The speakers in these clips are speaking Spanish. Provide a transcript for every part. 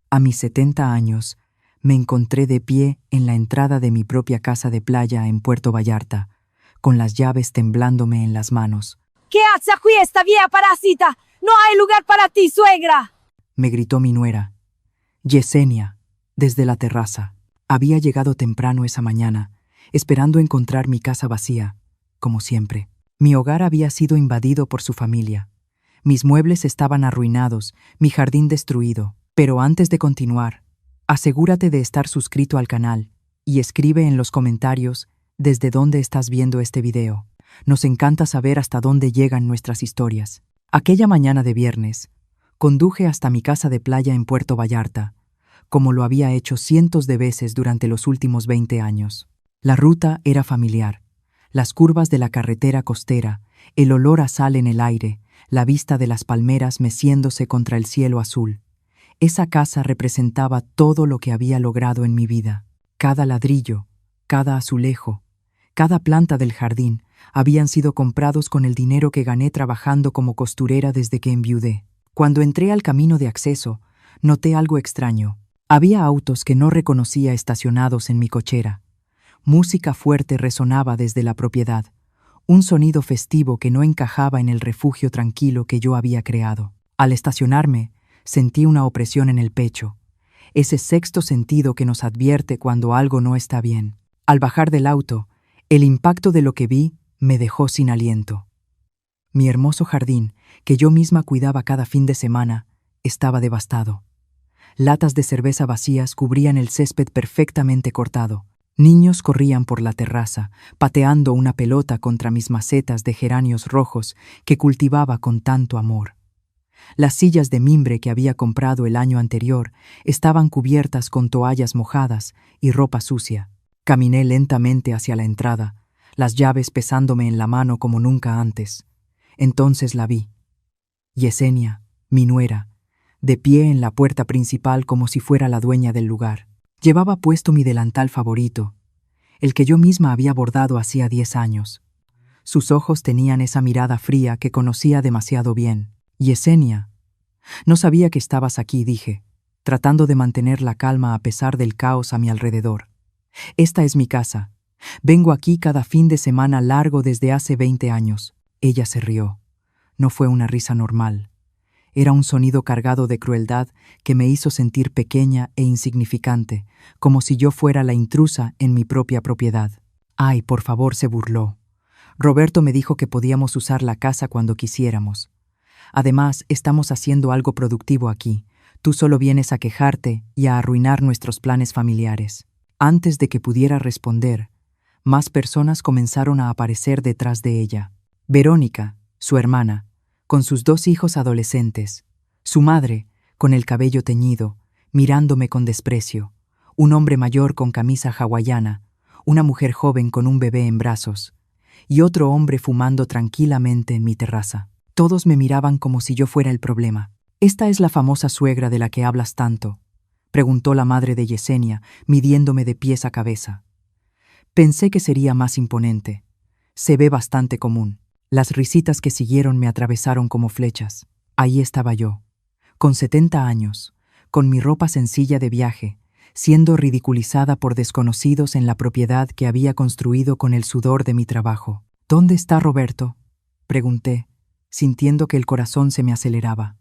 A mis 70 años, me encontré de pie en la entrada de mi propia casa de playa en Puerto Vallarta, con las llaves temblándome en las manos. ¿Qué hace aquí esta vieja parásita? ¡No hay lugar para ti, suegra! Me gritó mi nuera, Yesenia, desde la terraza. Había llegado temprano esa mañana, esperando encontrar mi casa vacía, como siempre. Mi hogar había sido invadido por su familia. Mis muebles estaban arruinados, mi jardín destruido. Pero antes de continuar, asegúrate de estar suscrito al canal y escribe en los comentarios desde dónde estás viendo este video. Nos encanta saber hasta dónde llegan nuestras historias. Aquella mañana de viernes, conduje hasta mi casa de playa en Puerto Vallarta, como lo había hecho cientos de veces durante los últimos 20 años. La ruta era familiar. Las curvas de la carretera costera, el olor a sal en el aire, la vista de las palmeras meciéndose contra el cielo azul. Esa casa representaba todo lo que había logrado en mi vida. Cada ladrillo, cada azulejo, cada planta del jardín habían sido comprados con el dinero que gané trabajando como costurera desde que enviudé. Cuando entré al camino de acceso, noté algo extraño. Había autos que no reconocía estacionados en mi cochera. Música fuerte resonaba desde la propiedad, un sonido festivo que no encajaba en el refugio tranquilo que yo había creado. Al estacionarme, sentí una opresión en el pecho, ese sexto sentido que nos advierte cuando algo no está bien. Al bajar del auto, el impacto de lo que vi me dejó sin aliento. Mi hermoso jardín, que yo misma cuidaba cada fin de semana, estaba devastado. Latas de cerveza vacías cubrían el césped perfectamente cortado. Niños corrían por la terraza, pateando una pelota contra mis macetas de geranios rojos que cultivaba con tanto amor. Las sillas de mimbre que había comprado el año anterior estaban cubiertas con toallas mojadas y ropa sucia. Caminé lentamente hacia la entrada, las llaves pesándome en la mano como nunca antes. Entonces la vi. Yesenia, mi nuera, de pie en la puerta principal como si fuera la dueña del lugar. Llevaba puesto mi delantal favorito, el que yo misma había bordado hacía 10 años. Sus ojos tenían esa mirada fría que conocía demasiado bien. Yesenia, no sabía que estabas aquí, dije, tratando de mantener la calma a pesar del caos a mi alrededor. Esta es mi casa. Vengo aquí cada fin de semana largo desde hace 20 años. Ella se rió. No fue una risa normal. Era un sonido cargado de crueldad que me hizo sentir pequeña e insignificante, como si yo fuera la intrusa en mi propia propiedad. Ay, por favor, se burló. Roberto me dijo que podíamos usar la casa cuando quisiéramos. Además, estamos haciendo algo productivo aquí. Tú solo vienes a quejarte y a arruinar nuestros planes familiares. Antes de que pudiera responder, más personas comenzaron a aparecer detrás de ella. Verónica, su hermana, con sus 2 hijos adolescentes. Su madre, con el cabello teñido, mirándome con desprecio. Un hombre mayor con camisa hawaiana. Una mujer joven con un bebé en brazos. Y otro hombre fumando tranquilamente en mi terraza. Todos me miraban como si yo fuera el problema. «¿Esta es la famosa suegra de la que hablas tanto?», preguntó la madre de Yesenia, midiéndome de pies a cabeza. Pensé que sería más imponente. Se ve bastante común. Las risitas que siguieron me atravesaron como flechas. Ahí estaba yo, con 70 años, con mi ropa sencilla de viaje, siendo ridiculizada por desconocidos en la propiedad que había construido con el sudor de mi trabajo. «¿Dónde está Roberto?», pregunté, sintiendo que el corazón se me aceleraba.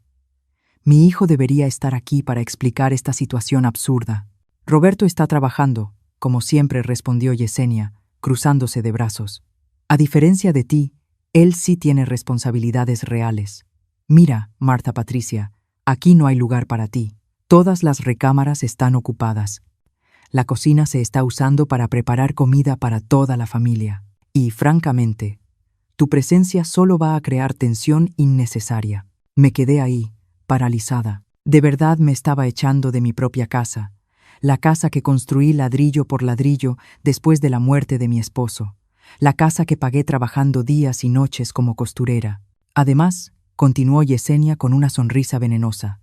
Mi hijo debería estar aquí para explicar esta situación absurda. «Roberto está trabajando», como siempre respondió Yesenia, cruzándose de brazos. «A diferencia de ti, él sí tiene responsabilidades reales. Mira, Marta Patricia, aquí no hay lugar para ti. Todas las recámaras están ocupadas. La cocina se está usando para preparar comida para toda la familia. Y, francamente, tu presencia solo va a crear tensión innecesaria». Me quedé ahí, paralizada. De verdad me estaba echando de mi propia casa, la casa que construí ladrillo por ladrillo después de la muerte de mi esposo, la casa que pagué trabajando días y noches como costurera. Además, continuó Yesenia con una sonrisa venenosa,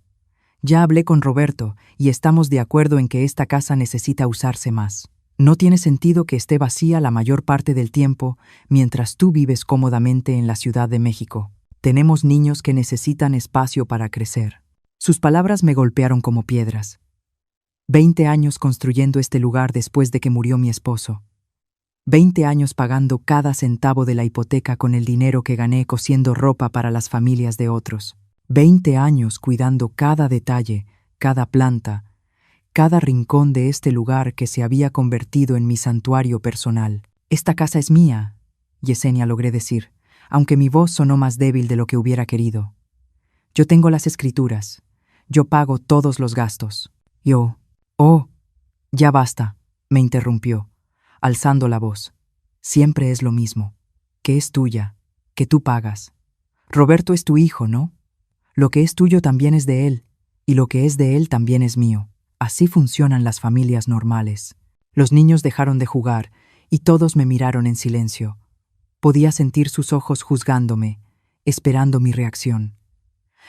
ya hablé con Roberto y estamos de acuerdo en que esta casa necesita usarse más. No tiene sentido que esté vacía la mayor parte del tiempo mientras tú vives cómodamente en la Ciudad de México. Tenemos niños que necesitan espacio para crecer. Sus palabras me golpearon como piedras. 20 años construyendo este lugar después de que murió mi esposo. 20 años pagando cada centavo de la hipoteca con el dinero que gané cosiendo ropa para las familias de otros. 20 años cuidando cada detalle, cada planta, cada rincón de este lugar que se había convertido en mi santuario personal. Esta casa es mía, Yesenia, logré decir, aunque mi voz sonó más débil de lo que hubiera querido. Yo tengo las escrituras. Yo pago todos los gastos. Oh, ya basta, me interrumpió, alzando la voz. Siempre es lo mismo, que es tuya, que tú pagas. Roberto es tu hijo, ¿no? Lo que es tuyo también es de él, y lo que es de él también es mío. Así funcionan las familias normales. Los niños dejaron de jugar, y todos me miraron en silencio. Podía sentir sus ojos juzgándome, esperando mi reacción.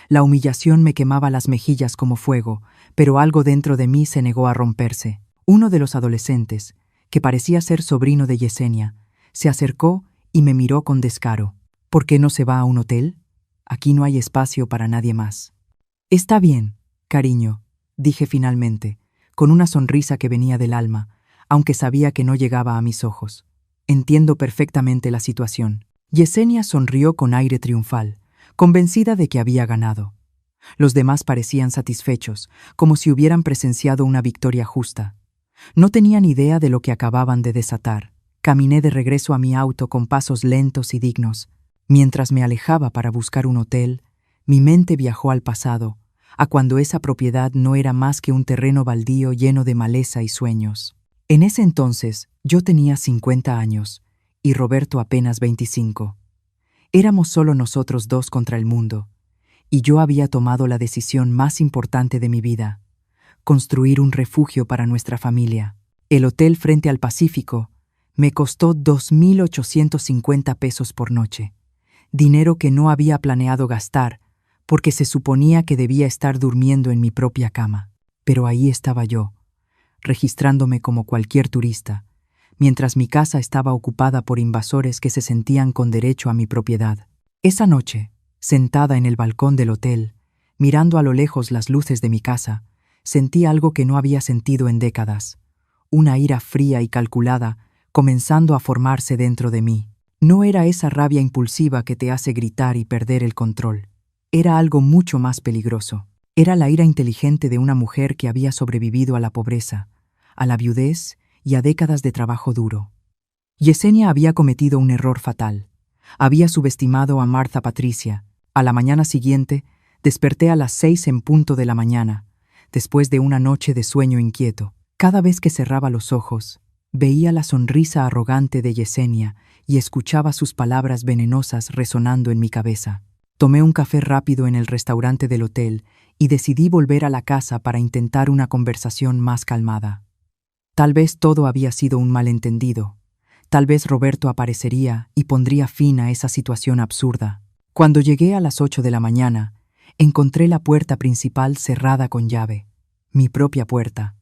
La humillación me quemaba las mejillas como fuego, pero algo dentro de mí se negó a romperse. Uno de los adolescentes, que parecía ser sobrino de Yesenia, se acercó y me miró con descaro. ¿Por qué no se va a un hotel? Aquí no hay espacio para nadie más. Está bien, cariño, dije finalmente, con una sonrisa que venía del alma, aunque sabía que no llegaba a mis ojos. Entiendo perfectamente la situación. Yesenia sonrió con aire triunfal, convencida de que había ganado. Los demás parecían satisfechos, como si hubieran presenciado una victoria justa. No tenían idea de lo que acababan de desatar. Caminé de regreso a mi auto con pasos lentos y dignos. Mientras me alejaba para buscar un hotel, mi mente viajó al pasado, a cuando esa propiedad no era más que un terreno baldío lleno de maleza y sueños. En ese entonces, yo tenía 50 años y Roberto apenas 25. Éramos solo nosotros dos contra el mundo, y yo había tomado la decisión más importante de mi vida: construir un refugio para nuestra familia. El hotel frente al Pacífico me costó 2.850 pesos por noche, dinero que no había planeado gastar porque se suponía que debía estar durmiendo en mi propia cama. Pero ahí estaba yo, registrándome como cualquier turista, mientras mi casa estaba ocupada por invasores que se sentían con derecho a mi propiedad. Esa noche, sentada en el balcón del hotel, mirando a lo lejos las luces de mi casa, sentí algo que no había sentido en décadas, una ira fría y calculada comenzando a formarse dentro de mí. No era esa rabia impulsiva que te hace gritar y perder el control. Era algo mucho más peligroso. Era la ira inteligente de una mujer que había sobrevivido a la pobreza, a la viudez y a décadas de trabajo duro. Yesenia había cometido un error fatal. Había subestimado a Martha Patricia. A la mañana siguiente, desperté a las 6 en punto de la mañana, después de una noche de sueño inquieto. Cada vez que cerraba los ojos, veía la sonrisa arrogante de Yesenia y escuchaba sus palabras venenosas resonando en mi cabeza. Tomé un café rápido en el restaurante del hotel y decidí volver a la casa para intentar una conversación más calmada. Tal vez todo había sido un malentendido. Tal vez Roberto aparecería y pondría fin a esa situación absurda. Cuando llegué a las 8 de la mañana, encontré la puerta principal cerrada con llave. Mi propia puerta.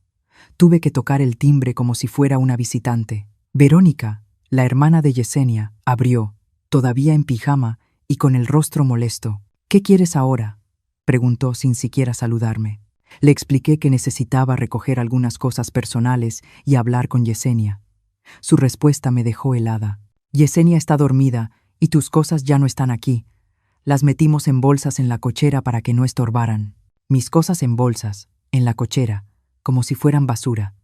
Tuve que tocar el timbre como si fuera una visitante. Verónica, la hermana de Yesenia, abrió, todavía en pijama y con el rostro molesto. «¿Qué quieres ahora?», preguntó sin siquiera saludarme. Le expliqué que necesitaba recoger algunas cosas personales y hablar con Yesenia. Su respuesta me dejó helada. «Yesenia está dormida y tus cosas ya no están aquí. Las metimos en bolsas en la cochera para que no estorbaran». Mis cosas en bolsas, en la cochera, como si fueran basura.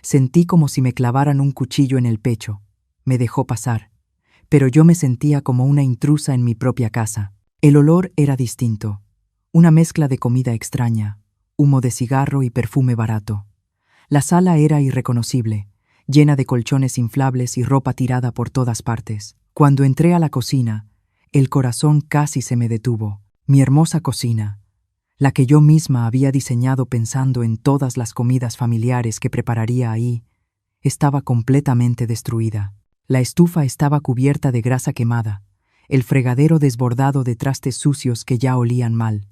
Sentí como si me clavaran un cuchillo en el pecho. Me dejó pasar, pero yo me sentía como una intrusa en mi propia casa. El olor era distinto, una mezcla de comida extraña, humo de cigarro y perfume barato. La sala era irreconocible, llena de colchones inflables y ropa tirada por todas partes. Cuando entré a la cocina, el corazón casi se me detuvo. Mi hermosa cocina, la que yo misma había diseñado pensando en todas las comidas familiares que prepararía ahí, estaba completamente destruida. La estufa estaba cubierta de grasa quemada, el fregadero desbordado de trastes sucios que ya olían mal.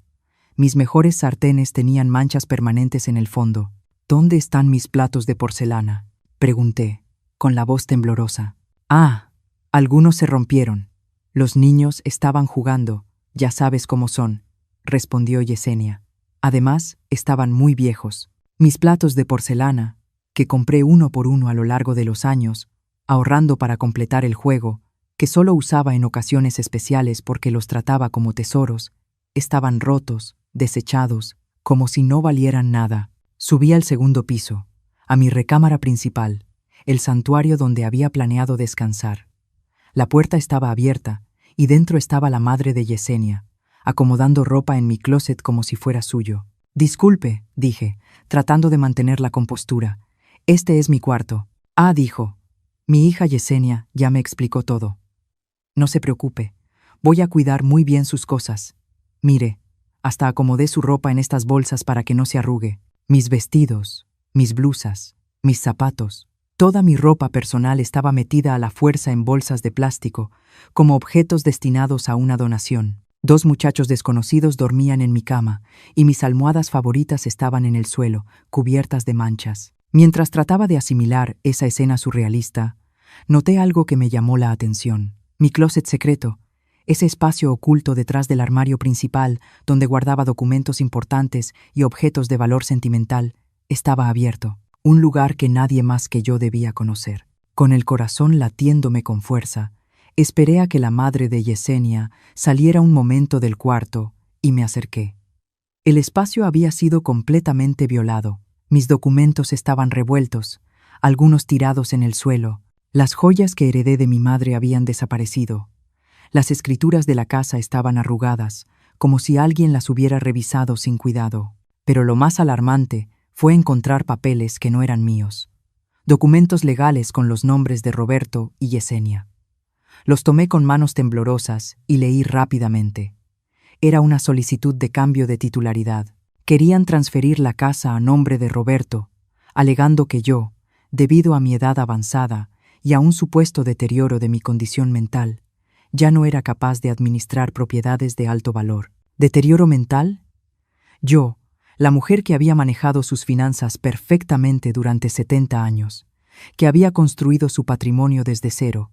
Mis mejores sartenes tenían manchas permanentes en el fondo. «¿Dónde están mis platos de porcelana?», pregunté, con la voz temblorosa. «Ah, algunos se rompieron. Los niños estaban jugando, ya sabes cómo son», respondió Yesenia. «Además, estaban muy viejos». Mis platos de porcelana, que compré uno por uno a lo largo de los años, ahorrando para completar el juego, que solo usaba en ocasiones especiales porque los trataba como tesoros, estaban rotos, desechados, como si no valieran nada. Subí al segundo piso, a mi recámara principal, el santuario donde había planeado descansar. La puerta estaba abierta, y dentro estaba la madre de Yesenia, acomodando ropa en mi closet como si fuera suyo. «Disculpe», dije, tratando de mantener la compostura. «Este es mi cuarto». «Ah», dijo. «Mi hija Yesenia ya me explicó todo. No se preocupe, voy a cuidar muy bien sus cosas. Mire, hasta acomodé su ropa en estas bolsas para que no se arrugue. Mis vestidos, mis blusas, mis zapatos, toda mi ropa personal estaba metida a la fuerza en bolsas de plástico, como objetos destinados a una donación. 2 muchachos desconocidos dormían en mi cama, y mis almohadas favoritas estaban en el suelo, cubiertas de manchas. Mientras trataba de asimilar esa escena surrealista, noté algo que me llamó la atención. Mi closet secreto, ese espacio oculto detrás del armario principal donde guardaba documentos importantes y objetos de valor sentimental, estaba abierto, un lugar que nadie más que yo debía conocer. Con el corazón latiéndome con fuerza, esperé a que la madre de Yesenia saliera un momento del cuarto y me acerqué. El espacio había sido completamente violado. Mis documentos estaban revueltos, algunos tirados en el suelo. Las joyas que heredé de mi madre habían desaparecido. Las escrituras de la casa estaban arrugadas, como si alguien las hubiera revisado sin cuidado. Pero lo más alarmante fue encontrar papeles que no eran míos. Documentos legales con los nombres de Roberto y Yesenia. Los tomé con manos temblorosas y leí rápidamente. Era una solicitud de cambio de titularidad. Querían transferir la casa a nombre de Roberto, alegando que yo, debido a mi edad avanzada y a un supuesto deterioro de mi condición mental, ya no era capaz de administrar propiedades de alto valor. ¿Deterioro mental? Yo, la mujer que había manejado sus finanzas perfectamente durante 70 años, que había construido su patrimonio desde cero,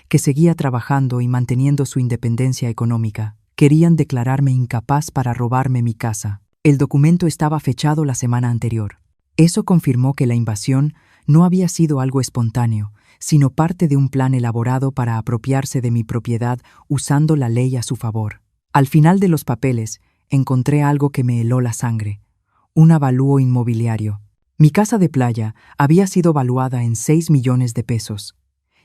que seguía trabajando y manteniendo su independencia económica, querían declararme incapaz para robarme mi casa. El documento estaba fechado la semana anterior. Eso confirmó que la invasión no había sido algo espontáneo, sino parte de un plan elaborado para apropiarse de mi propiedad usando la ley a su favor. Al final de los papeles, encontré algo que me heló la sangre: un avalúo inmobiliario. Mi casa de playa había sido valuada en 6 millones de pesos,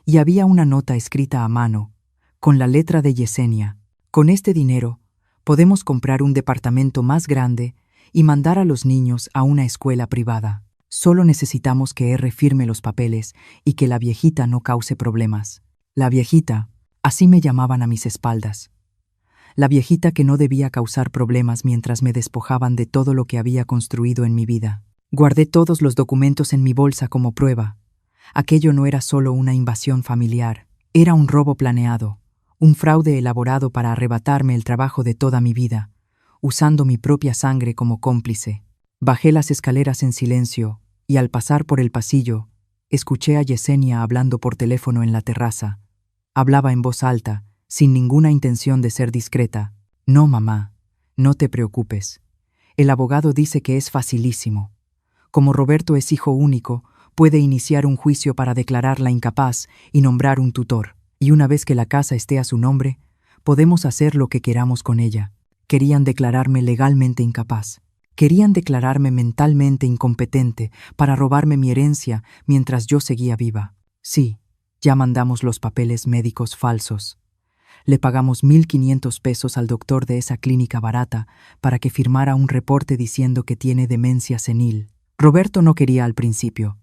y había una nota escrita a mano, con la letra de Yesenia. Con este dinero, podemos comprar un departamento más grande y mandar a los niños a una escuela privada. Solo necesitamos que R firme los papeles y que la viejita no cause problemas. La viejita, así me llamaban a mis espaldas. La viejita que no debía causar problemas mientras me despojaban de todo lo que había construido en mi vida. Guardé todos los documentos en mi bolsa como prueba. Aquello no era solo una invasión familiar, era un robo planeado, un fraude elaborado para arrebatarme el trabajo de toda mi vida, usando mi propia sangre como cómplice. Bajé las escaleras en silencio y al pasar por el pasillo, escuché a Yesenia hablando por teléfono en la terraza. Hablaba en voz alta, sin ninguna intención de ser discreta. «No, mamá, no te preocupes. El abogado dice que es facilísimo. Como Roberto es hijo único, puede iniciar un juicio para declararla incapaz y nombrar un tutor. Y una vez que la casa esté a su nombre, podemos hacer lo que queramos con ella». Querían declararme legalmente incapaz. Querían declararme mentalmente incompetente para robarme mi herencia mientras yo seguía viva. Sí, ya mandamos los papeles médicos falsos. Le pagamos 1.500 pesos al doctor de esa clínica barata para que firmara un reporte diciendo que tiene demencia senil. Roberto no quería al principio,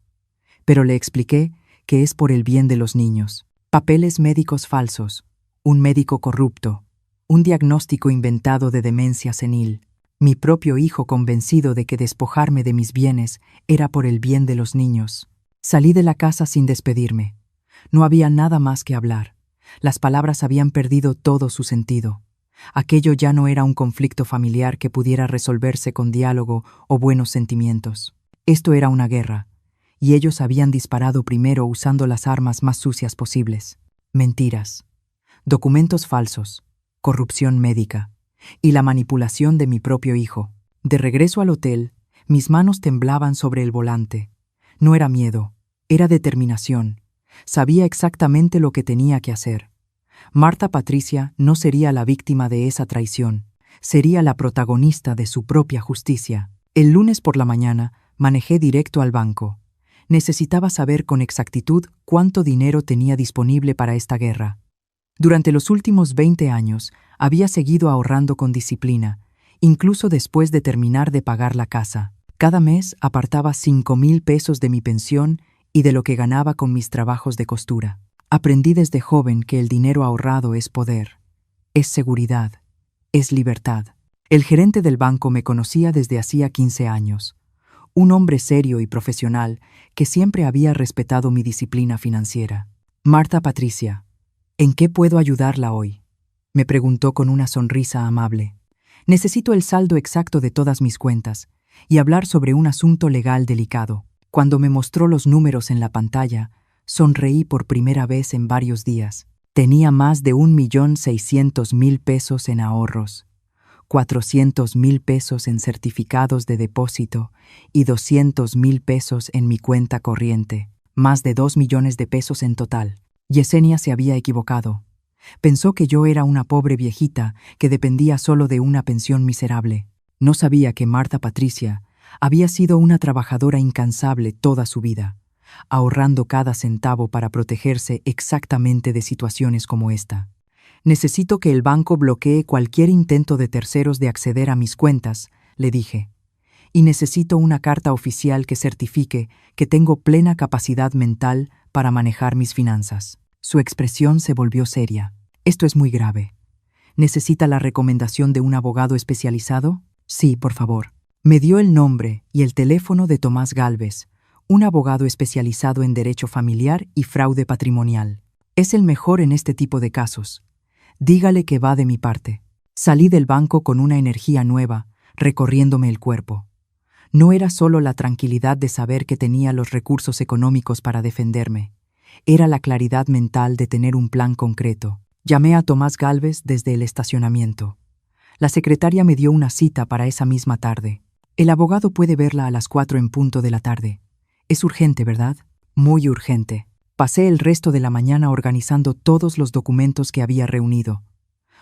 pero le expliqué que es por el bien de los niños. Papeles médicos falsos, un médico corrupto, un diagnóstico inventado de demencia senil. Mi propio hijo convencido de que despojarme de mis bienes era por el bien de los niños. Salí de la casa sin despedirme. No había nada más que hablar. Las palabras habían perdido todo su sentido. Aquello ya no era un conflicto familiar que pudiera resolverse con diálogo o buenos sentimientos. Esto era una guerra, y ellos habían disparado primero usando las armas más sucias posibles. Mentiras, documentos falsos, corrupción médica y la manipulación de mi propio hijo. De regreso al hotel, Mis manos temblaban sobre el volante. No era miedo, era determinación. Sabía exactamente lo que tenía que hacer. Marta Patricia no sería la víctima de esa traición, sería la protagonista de su propia justicia. El lunes por la mañana manejé directo al banco. Necesitaba saber con exactitud cuánto dinero tenía disponible para esta guerra. Durante los últimos 20 años había seguido ahorrando con disciplina, incluso después de terminar de pagar la casa. Cada mes apartaba 5,000 pesos de mi pensión y de lo que ganaba con mis trabajos de costura. Aprendí desde joven que el dinero ahorrado es poder, es seguridad, es libertad. El gerente del banco me conocía desde hacía 15 años. Un hombre serio y profesional que siempre había respetado mi disciplina financiera. Marta Patricia, ¿en qué puedo ayudarla hoy?, me preguntó con una sonrisa amable. Necesito el saldo exacto de todas mis cuentas y hablar sobre un asunto legal delicado. Cuando me mostró los números en la pantalla, sonreí por primera vez en varios días. Tenía más de 1,600,000 pesos en ahorros, 400,000 pesos en certificados de depósito y 200,000 pesos en mi cuenta corriente. Más de 2 millones de pesos en total. Yesenia se había equivocado. Pensó que yo era una pobre viejita que dependía solo de una pensión miserable. No sabía que Marta Patricia había sido una trabajadora incansable toda su vida, ahorrando cada centavo para protegerse exactamente de situaciones como esta. Necesito que el banco bloquee cualquier intento de terceros de acceder a mis cuentas, le dije, y necesito una carta oficial que certifique que tengo plena capacidad mental para manejar mis finanzas. Su expresión se volvió seria. Esto es muy grave. ¿Necesita la recomendación de un abogado especializado? Sí, por favor. Me dio el nombre y el teléfono de Tomás Gálvez, un abogado especializado en derecho familiar y fraude patrimonial. Es el mejor en este tipo de casos. Dígale que va de mi parte. Salí del banco con una energía nueva, recorriéndome el cuerpo. No era solo la tranquilidad de saber que tenía los recursos económicos para defenderme. Era la claridad mental de tener un plan concreto. Llamé a Tomás Gálvez desde el estacionamiento. La secretaria me dio una cita para esa misma tarde. El abogado puede verla a las 4 en punto de la tarde. Es urgente, ¿verdad? Muy urgente. Pasé el resto de la mañana organizando todos los documentos que había reunido.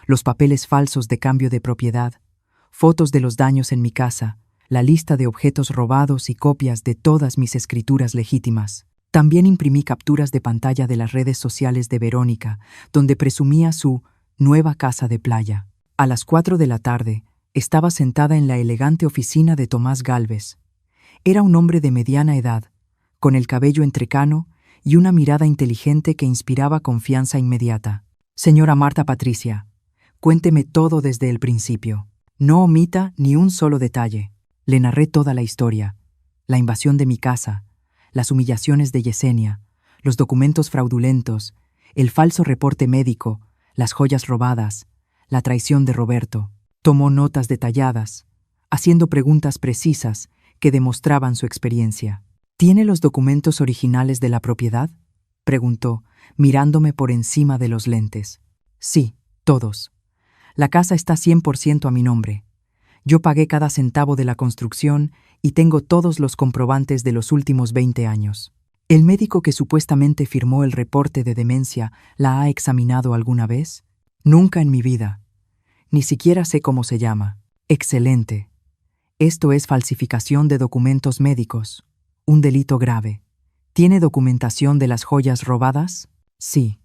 Los papeles falsos de cambio de propiedad, fotos de los daños en mi casa, la lista de objetos robados y copias de todas mis escrituras legítimas. También imprimí capturas de pantalla de las redes sociales de Verónica, donde presumía su nueva casa de playa. A las 4 de la tarde, estaba sentada en la elegante oficina de Tomás Gálvez. Era un hombre de mediana edad, con el cabello entrecano y una mirada inteligente que inspiraba confianza inmediata. Señora Marta Patricia, cuénteme todo desde el principio. No omita ni un solo detalle. Le narré toda la historia, la invasión de mi casa, las humillaciones de Yesenia, los documentos fraudulentos, el falso reporte médico, las joyas robadas, la traición de Roberto. Tomó notas detalladas, haciendo preguntas precisas que demostraban su experiencia. ¿Tiene los documentos originales de la propiedad?, preguntó, mirándome por encima de los lentes. Sí, todos. La casa está 100% a mi nombre. Yo pagué cada centavo de la construcción y tengo todos los comprobantes de los últimos 20 años. ¿El médico que supuestamente firmó el reporte de demencia la ha examinado alguna vez? Nunca en mi vida. Ni siquiera sé cómo se llama. Excelente. Esto es falsificación de documentos médicos. Un delito grave. ¿Tiene documentación de las joyas robadas? Sí.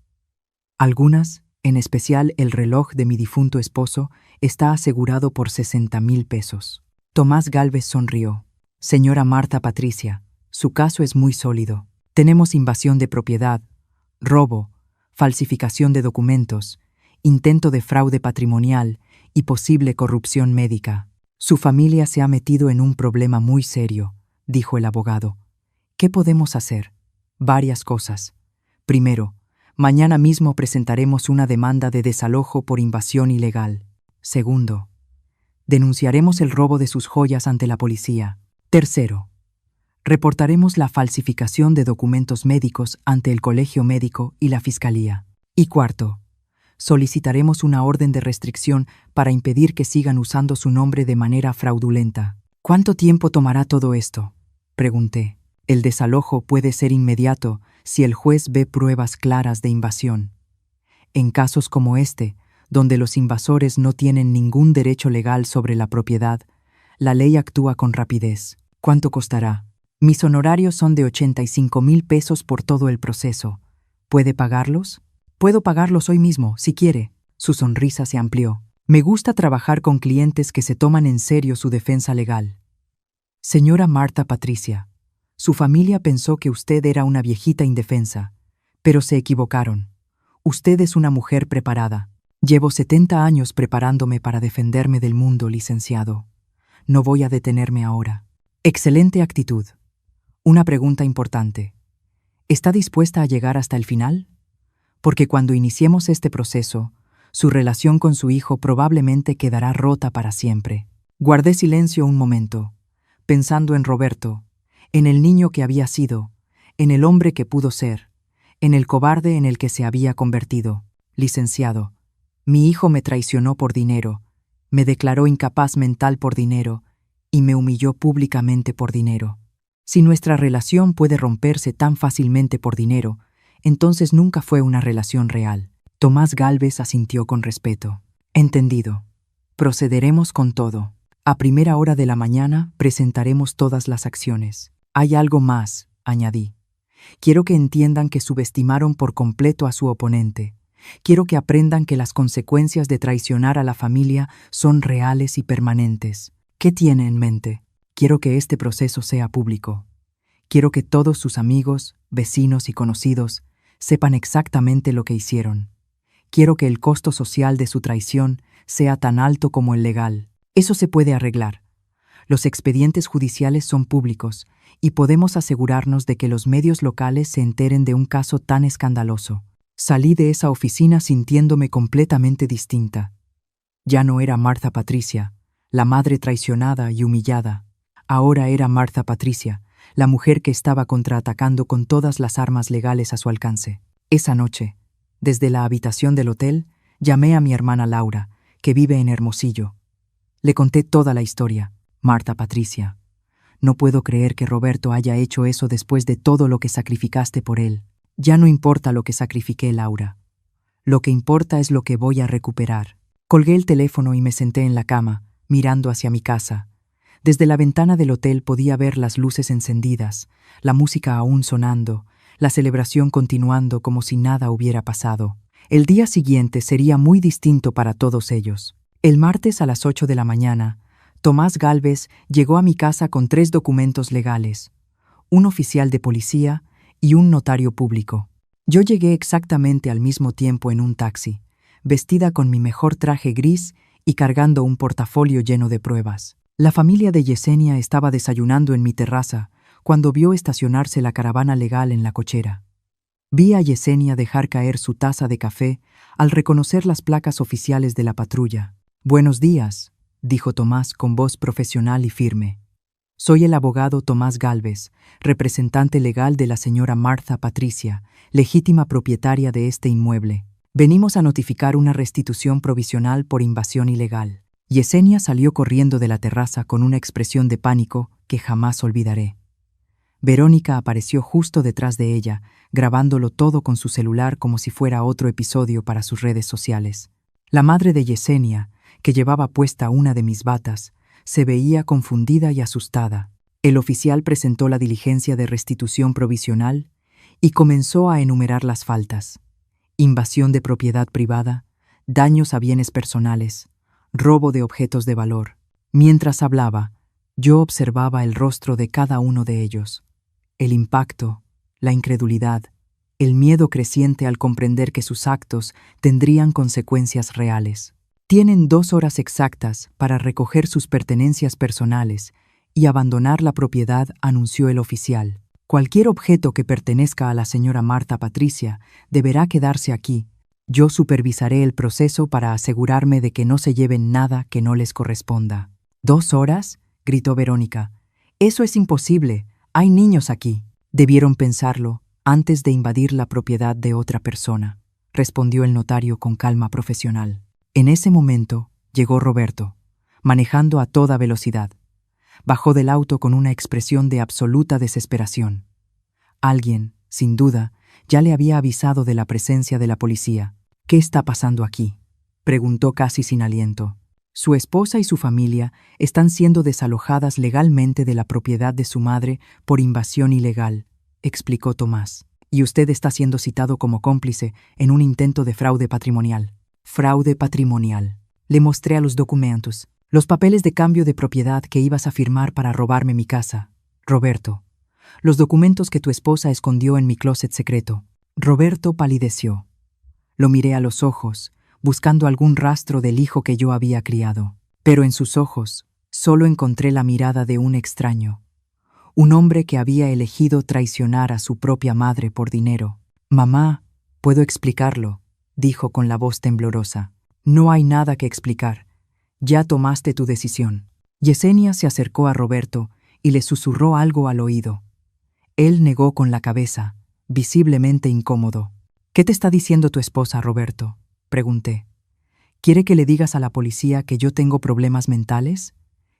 Algunas, en especial el reloj de mi difunto esposo, está asegurado por 60,000 pesos. Tomás Gálvez sonrió. Señora Marta Patricia, su caso es muy sólido. Tenemos invasión de propiedad, robo, falsificación de documentos, intento de fraude patrimonial y posible corrupción médica. Su familia se ha metido en un problema muy serio, dijo el abogado. ¿Qué podemos hacer? Varias cosas. Primero, mañana mismo presentaremos una demanda de desalojo por invasión ilegal. Segundo, denunciaremos el robo de sus joyas ante la policía. Tercero, reportaremos la falsificación de documentos médicos ante el Colegio Médico y la Fiscalía. Y cuarto, solicitaremos una orden de restricción para impedir que sigan usando su nombre de manera fraudulenta. ¿Cuánto tiempo tomará todo esto?, pregunté. El desalojo puede ser inmediato si el juez ve pruebas claras de invasión. En casos como este, donde los invasores no tienen ningún derecho legal sobre la propiedad, la ley actúa con rapidez. ¿Cuánto costará? Mis honorarios son de 85,000 pesos por todo el proceso. ¿Puede pagarlos? Puedo pagarlos hoy mismo, si quiere. Su sonrisa se amplió. Me gusta trabajar con clientes que se toman en serio su defensa legal. Señora Marta Patricia, su familia pensó que usted era una viejita indefensa, pero se equivocaron. Usted es una mujer preparada. Llevo 70 años preparándome para defenderme del mundo, licenciado. No voy a detenerme ahora. Excelente actitud. Una pregunta importante. ¿Está dispuesta a llegar hasta el final? Porque cuando iniciemos este proceso, su relación con su hijo probablemente quedará rota para siempre. Guardé silencio un momento, pensando en Roberto, en el niño que había sido, en el hombre que pudo ser, en el cobarde en el que se había convertido. Licenciado, mi hijo me traicionó por dinero, me declaró incapaz mental por dinero y me humilló públicamente por dinero. Si nuestra relación puede romperse tan fácilmente por dinero, entonces nunca fue una relación real. Tomás Gálvez asintió con respeto. Entendido. Procederemos con todo. A primera hora de la mañana presentaremos todas las acciones. Hay algo más, añadí. Quiero que entiendan que subestimaron por completo a su oponente. Quiero que aprendan que las consecuencias de traicionar a la familia son reales y permanentes. ¿Qué tiene en mente? Quiero que este proceso sea público. Quiero que todos sus amigos, vecinos y conocidos sepan exactamente lo que hicieron. Quiero que el costo social de su traición sea tan alto como el legal. Eso se puede arreglar. Los expedientes judiciales son públicos y podemos asegurarnos de que los medios locales se enteren de un caso tan escandaloso. Salí de esa oficina sintiéndome completamente distinta. Ya no era Marta Patricia, la madre traicionada y humillada. Ahora era Marta Patricia, la mujer que estaba contraatacando con todas las armas legales a su alcance. Esa noche, desde la habitación del hotel, llamé a mi hermana Laura, que vive en Hermosillo. Le conté toda la historia. Marta Patricia, no puedo creer que Roberto haya hecho eso después de todo lo que sacrificaste por él. Ya no importa lo que sacrifiqué, Laura. Lo que importa es lo que voy a recuperar. Colgué el teléfono y me senté en la cama, mirando hacia mi casa. Desde la ventana del hotel podía ver las luces encendidas, la música aún sonando, la celebración continuando como si nada hubiera pasado. El día siguiente sería muy distinto para todos ellos. El martes a las 8 de la mañana, Tomás Gálvez llegó a mi casa con 3 documentos legales, un oficial de policía y un notario público. Yo llegué exactamente al mismo tiempo en un taxi, vestida con mi mejor traje gris y cargando un portafolio lleno de pruebas. La familia de Yesenia estaba desayunando en mi terraza cuando vio estacionarse la caravana legal en la cochera. Vi a Yesenia dejar caer su taza de café al reconocer las placas oficiales de la patrulla. «Buenos días», dijo Tomás con voz profesional y firme. «Soy el abogado Tomás Gálvez, representante legal de la señora Marta Patricia, legítima propietaria de este inmueble. Venimos a notificar una restitución provisional por invasión ilegal». Yesenia salió corriendo de la terraza con una expresión de pánico que jamás olvidaré. Verónica apareció justo detrás de ella, grabándolo todo con su celular como si fuera otro episodio para sus redes sociales. La madre de Yesenia, que llevaba puesta una de mis batas, se veía confundida y asustada. El oficial presentó la diligencia de restitución provisional y comenzó a enumerar las faltas: invasión de propiedad privada, daños a bienes personales, robo de objetos de valor. Mientras hablaba, yo observaba el rostro de cada uno de ellos. El impacto, la incredulidad, el miedo creciente al comprender que sus actos tendrían consecuencias reales. Tienen 2 horas exactas para recoger sus pertenencias personales y abandonar la propiedad, anunció el oficial. Cualquier objeto que pertenezca a la señora Marta Patricia deberá quedarse aquí. Yo supervisaré el proceso para asegurarme de que no se lleven nada que no les corresponda. ¿2 horas? Gritó Verónica. Eso es imposible. Hay niños aquí. Debieron pensarlo antes de invadir la propiedad de otra persona, respondió el notario con calma profesional. En ese momento llegó Roberto, manejando a toda velocidad. Bajó del auto con una expresión de absoluta desesperación. Alguien, sin duda, ya le había avisado de la presencia de la policía. ¿Qué está pasando aquí?, preguntó casi sin aliento. Su esposa y su familia están siendo desalojadas legalmente de la propiedad de su madre por invasión ilegal, explicó Tomás. Y usted está siendo citado como cómplice en un intento de fraude patrimonial. Fraude patrimonial. Le mostré a los documentos, los papeles de cambio de propiedad que ibas a firmar para robarme mi casa. Roberto. Los documentos que tu esposa escondió en mi closet secreto. Roberto palideció. Lo miré a los ojos, buscando algún rastro del hijo que yo había criado. Pero en sus ojos solo encontré la mirada de un extraño. Un hombre que había elegido traicionar a su propia madre por dinero. Mamá, puedo explicarlo, dijo con la voz temblorosa. No hay nada que explicar. Ya tomaste tu decisión. Yesenia se acercó a Roberto y le susurró algo al oído. Él negó con la cabeza, visiblemente incómodo. ¿Qué te está diciendo tu esposa, Roberto?, pregunté. ¿Quiere que le digas a la policía que yo tengo problemas mentales?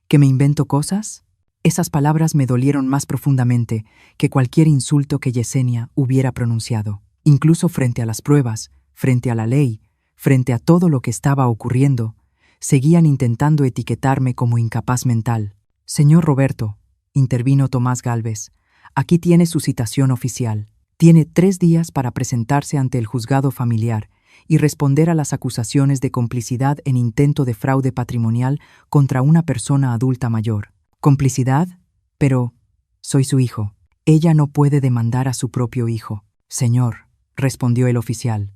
¿Que me invento cosas? Esas palabras me dolieron más profundamente que cualquier insulto que Yesenia hubiera pronunciado. Incluso frente a las pruebas, frente a la ley, frente a todo lo que estaba ocurriendo, seguían intentando etiquetarme como incapaz mental. Señor Roberto, intervino Tomás Gálvez, aquí tiene su citación oficial. Tiene 3 días para presentarse ante el juzgado familiar y responder a las acusaciones de complicidad en intento de fraude patrimonial contra una persona adulta mayor. ¿Complicidad? Pero soy su hijo. Ella no puede demandar a su propio hijo. Señor, respondió el oficial,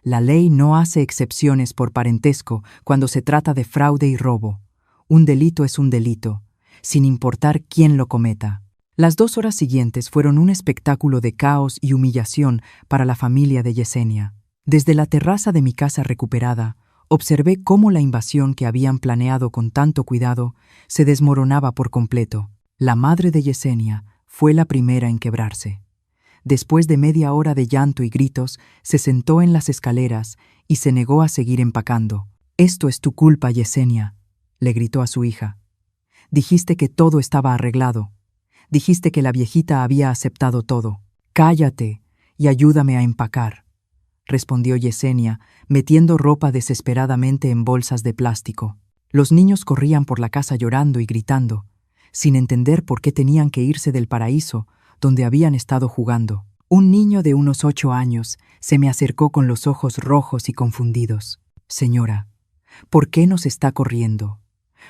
la ley no hace excepciones por parentesco cuando se trata de fraude y robo. Un delito es un delito, sin importar quién lo cometa. Las 2 horas siguientes fueron un espectáculo de caos y humillación para la familia de Yesenia. Desde la terraza de mi casa recuperada, observé cómo la invasión que habían planeado con tanto cuidado se desmoronaba por completo. La madre de Yesenia fue la primera en quebrarse. Después de media hora de llanto y gritos, se sentó en las escaleras y se negó a seguir empacando. «Esto es tu culpa, Yesenia», le gritó a su hija. «Dijiste que todo estaba arreglado. Dijiste que la viejita había aceptado todo. Cállate y ayúdame a empacar», respondió Yesenia, metiendo ropa desesperadamente en bolsas de plástico. Los niños corrían por la casa llorando y gritando, sin entender por qué tenían que irse del paraíso donde habían estado jugando. Un niño de unos 8 años se me acercó con los ojos rojos y confundidos. «Señora, ¿por qué nos está corriendo?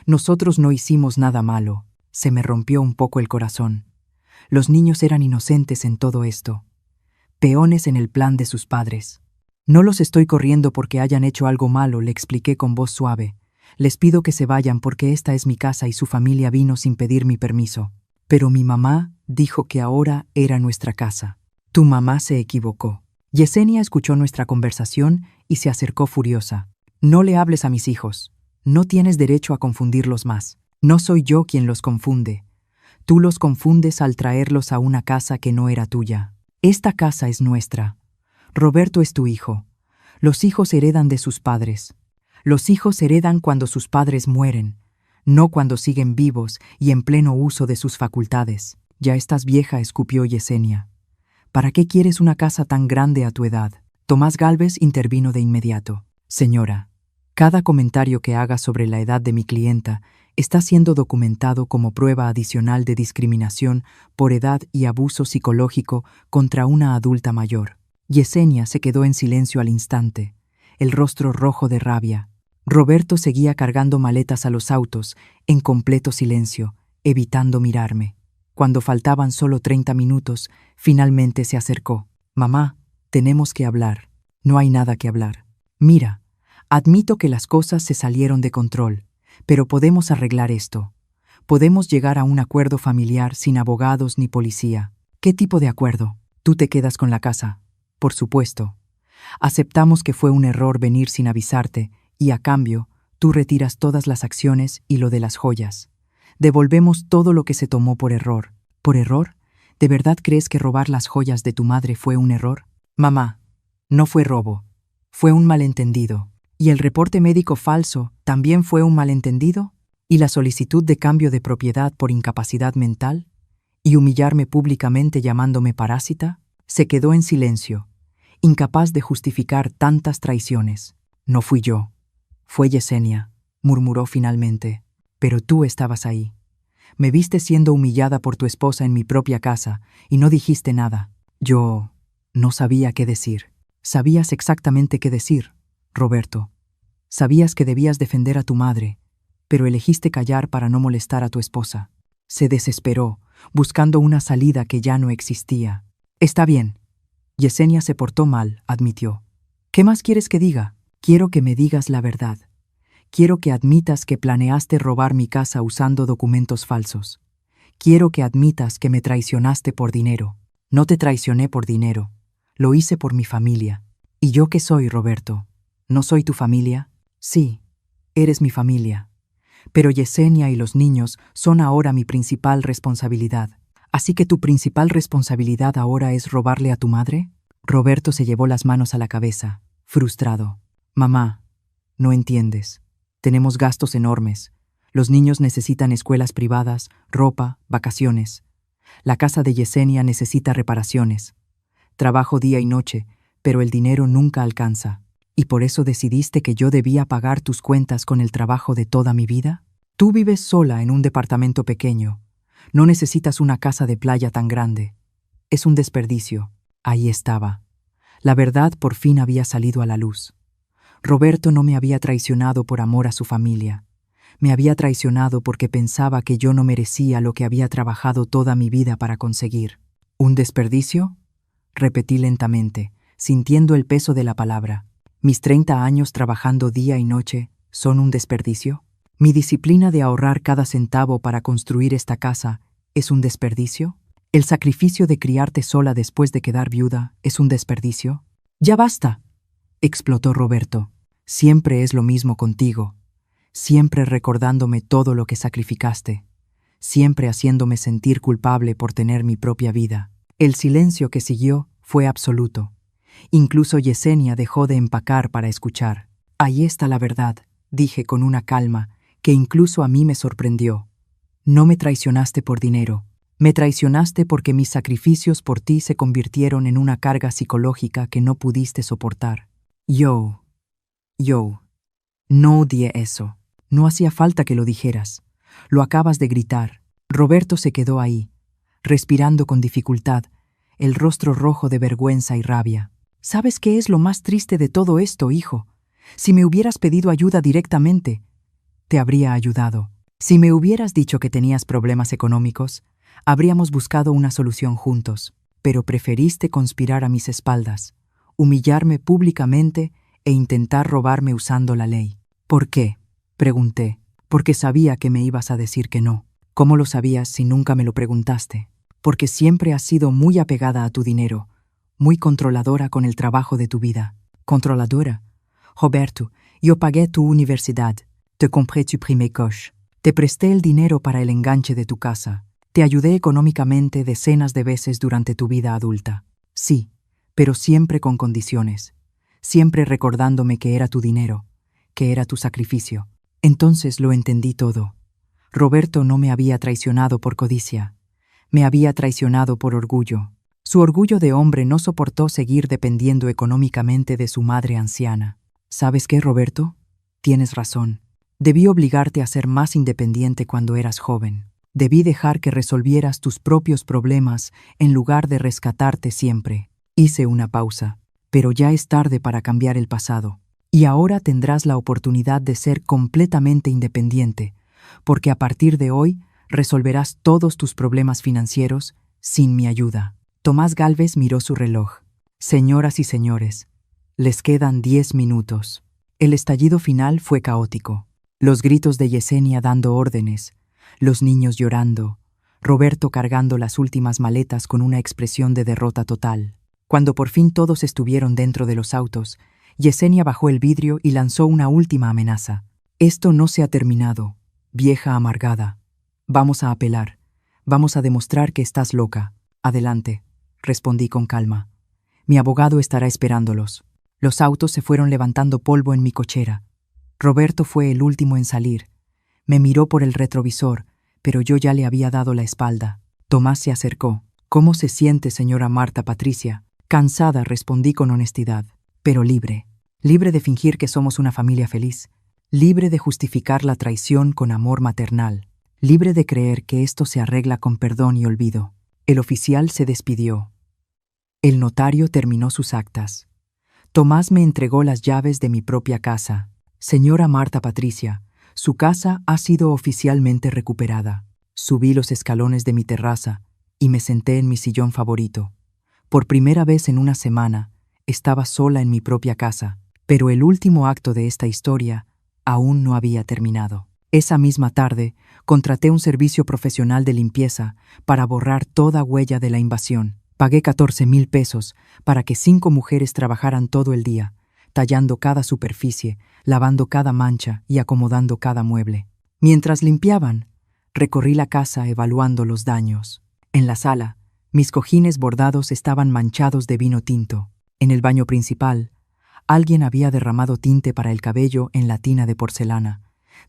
Nosotros no hicimos nada malo». Se me rompió un poco el corazón. Los niños eran inocentes en todo esto, peones en el plan de sus padres. «No los estoy corriendo porque hayan hecho algo malo», le expliqué con voz suave. «Les pido que se vayan porque esta es mi casa y su familia vino sin pedir mi permiso». «Pero mi mamá dijo que ahora era nuestra casa». «Tu mamá se equivocó». Yesenia escuchó nuestra conversación y se acercó furiosa. «No le hables a mis hijos. No tienes derecho a confundirlos más. No soy yo quien los confunde. Tú los confundes al traerlos a una casa que no era tuya. Esta casa es nuestra. Roberto es tu hijo. Los hijos heredan de sus padres. Los hijos heredan cuando sus padres mueren, no cuando siguen vivos y en pleno uso de sus facultades». «Ya estás vieja», escupió Yesenia. «¿Para qué quieres una casa tan grande a tu edad?» Tomás Gálvez intervino de inmediato. «Señora, cada comentario que haga sobre la edad de mi clienta está siendo documentado como prueba adicional de discriminación por edad y abuso psicológico contra una adulta mayor». Yesenia se quedó en silencio al instante, el rostro rojo de rabia. Roberto seguía cargando maletas a los autos, en completo silencio, evitando mirarme. Cuando faltaban solo 30 minutos, finalmente se acercó. «Mamá, tenemos que hablar». «No hay nada que hablar. Mira, admito que las cosas se salieron de control, pero podemos arreglar esto. Podemos llegar a un acuerdo familiar sin abogados ni policía». «¿Qué tipo de acuerdo?» «Tú te quedas con la casa». «Por supuesto. Aceptamos que fue un error venir sin avisarte y, a cambio, tú retiras todas las acciones y lo de las joyas. Devolvemos todo lo que se tomó por error». «¿Por error? ¿De verdad crees que robar las joyas de tu madre fue un error?» «Mamá, no fue robo. Fue un malentendido». «¿Y el reporte médico falso también fue un malentendido?» ¿Y la solicitud de cambio de propiedad por incapacidad mental? ¿Y humillarme públicamente llamándome parásita? Se quedó en silencio, incapaz de justificar tantas traiciones. No fui yo. Fue Yesenia, murmuró finalmente. Pero tú estabas ahí. Me viste siendo humillada por tu esposa en mi propia casa y no dijiste nada. Yo no sabía qué decir. Sabías exactamente qué decir, Roberto. Sabías que debías defender a tu madre, pero elegiste callar para no molestar a tu esposa. Se desesperó, buscando una salida que ya no existía. Está bien. Yesenia se portó mal, admitió. ¿Qué más quieres que diga? Quiero que me digas la verdad. Quiero que admitas que planeaste robar mi casa usando documentos falsos. Quiero que admitas que me traicionaste por dinero. No te traicioné por dinero. Lo hice por mi familia. ¿Y yo qué soy, Roberto? ¿No soy tu familia? Sí, eres mi familia. Pero Yesenia y los niños son ahora mi principal responsabilidad. ¿Así que tu principal responsabilidad ahora es robarle a tu madre? Roberto se llevó las manos a la cabeza, frustrado. Mamá, no entiendes. Tenemos gastos enormes. Los niños necesitan escuelas privadas, ropa, vacaciones. La casa de Yesenia necesita reparaciones. Trabajo día y noche, pero el dinero nunca alcanza. ¿Y por eso decidiste que yo debía pagar tus cuentas con el trabajo de toda mi vida? Tú vives sola en un departamento pequeño. No necesitas una casa de playa tan grande. Es un desperdicio. Ahí estaba. La verdad por fin había salido a la luz. Roberto no me había traicionado por amor a su familia. Me había traicionado porque pensaba que yo no merecía lo que había trabajado toda mi vida para conseguir. ¿Un desperdicio? Repetí lentamente, sintiendo el peso de la palabra. ¿Mis 30 años trabajando día y noche son un desperdicio? ¿Mi disciplina de ahorrar cada centavo para construir esta casa es un desperdicio? ¿El sacrificio de criarte sola después de quedar viuda es un desperdicio? ¡Ya basta!, explotó Roberto. Siempre es lo mismo contigo. Siempre recordándome todo lo que sacrificaste. Siempre haciéndome sentir culpable por tener mi propia vida. El silencio que siguió fue absoluto. Incluso Yesenia dejó de empacar para escuchar. Ahí está la verdad, dije con una calma que incluso a mí me sorprendió. No me traicionaste por dinero. Me traicionaste porque mis sacrificios por ti se convirtieron en una carga psicológica que no pudiste soportar. Yo, no odié eso. No hacía falta que lo dijeras. Lo acabas de gritar. Roberto se quedó ahí, respirando con dificultad, el rostro rojo de vergüenza y rabia. ¿Sabes qué es lo más triste de todo esto, hijo? Si me hubieras pedido ayuda directamente, te habría ayudado. Si me hubieras dicho que tenías problemas económicos, habríamos buscado una solución juntos. Pero preferiste conspirar a mis espaldas, humillarme públicamente e intentar robarme usando la ley. ¿Por qué?, pregunté. Porque sabía que me ibas a decir que no. ¿Cómo lo sabías si nunca me lo preguntaste? Porque siempre has sido muy apegada a tu dinero, muy controladora con el trabajo de tu vida. ¿Controladora? Roberto, yo pagué tu universidad, te compré tu primer coche, te presté el dinero para el enganche de tu casa, te ayudé económicamente decenas de veces durante tu vida adulta. Sí, pero siempre con condiciones. Siempre recordándome que era tu dinero, que era tu sacrificio. Entonces lo entendí todo. Roberto no me había traicionado por codicia. Me había traicionado por orgullo. Su orgullo de hombre no soportó seguir dependiendo económicamente de su madre anciana. ¿Sabes qué, Roberto? Tienes razón. Debí obligarte a ser más independiente cuando eras joven. Debí dejar que resolvieras tus propios problemas en lugar de rescatarte siempre. Hice una pausa. Pero ya es tarde para cambiar el pasado. Y ahora tendrás la oportunidad de ser completamente independiente, porque a partir de hoy resolverás todos tus problemas financieros sin mi ayuda. Tomás Gálvez miró su reloj. Señoras y señores, les quedan 10 minutos. El estallido final fue caótico. Los gritos de Yesenia dando órdenes, los niños llorando, Roberto cargando las últimas maletas con una expresión de derrota total. Cuando por fin todos estuvieron dentro de los autos, Yesenia bajó el vidrio y lanzó una última amenaza. Esto no se ha terminado, vieja amargada. Vamos a apelar. Vamos a demostrar que estás loca. Adelante, respondí con calma. Mi abogado estará esperándolos. Los autos se fueron levantando polvo en mi cochera. Roberto fue el último en salir. Me miró por el retrovisor, pero yo ya le había dado la espalda. Tomás se acercó. «¿Cómo se siente, señora Marta Patricia?» Cansada, respondí con honestidad, pero libre. Libre de fingir que somos una familia feliz. Libre de justificar la traición con amor maternal. Libre de creer que esto se arregla con perdón y olvido. El oficial se despidió. El notario terminó sus actas. Tomás me entregó las llaves de mi propia casa. «Señora Marta Patricia, su casa ha sido oficialmente recuperada». Subí los escalones de mi terraza y me senté en mi sillón favorito. Por primera vez en una semana, estaba sola en mi propia casa, pero el último acto de esta historia aún no había terminado. Esa misma tarde, contraté un servicio profesional de limpieza para borrar toda huella de la invasión. Pagué 14,000 pesos para que 5 mujeres trabajaran todo el día, tallando cada superficie, lavando cada mancha y acomodando cada mueble. Mientras limpiaban, recorrí la casa evaluando los daños. En la sala, mis cojines bordados estaban manchados de vino tinto. En el baño principal, alguien había derramado tinte para el cabello en la tina de porcelana,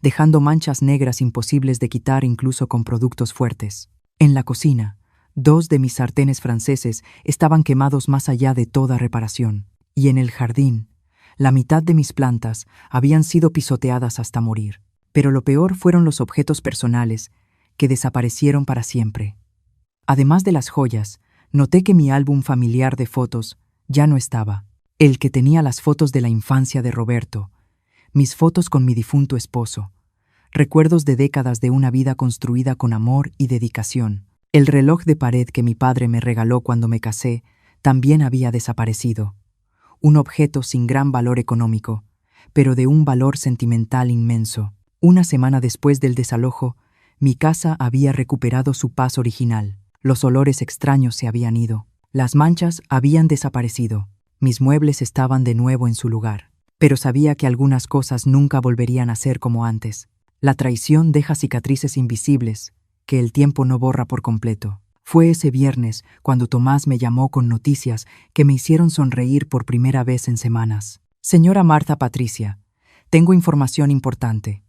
dejando manchas negras imposibles de quitar incluso con productos fuertes. En la cocina, 2 de mis sartenes franceses estaban quemados más allá de toda reparación. Y en el jardín, la mitad de mis plantas habían sido pisoteadas hasta morir. Pero lo peor fueron los objetos personales, que desaparecieron para siempre. Además de las joyas, noté que mi álbum familiar de fotos ya no estaba. El que tenía las fotos de la infancia de Roberto, mis fotos con mi difunto esposo, recuerdos de décadas de una vida construida con amor y dedicación. El reloj de pared que mi padre me regaló cuando me casé también había desaparecido. Un objeto sin gran valor económico, pero de un valor sentimental inmenso. Una semana después del desalojo, mi casa había recuperado su paz original. Los olores extraños se habían ido. Las manchas habían desaparecido. Mis muebles estaban de nuevo en su lugar. Pero sabía que algunas cosas nunca volverían a ser como antes. La traición deja cicatrices invisibles, que el tiempo no borra por completo. Fue ese viernes cuando Tomás me llamó con noticias que me hicieron sonreír por primera vez en semanas. «Señora Marta Patricia, tengo información importante.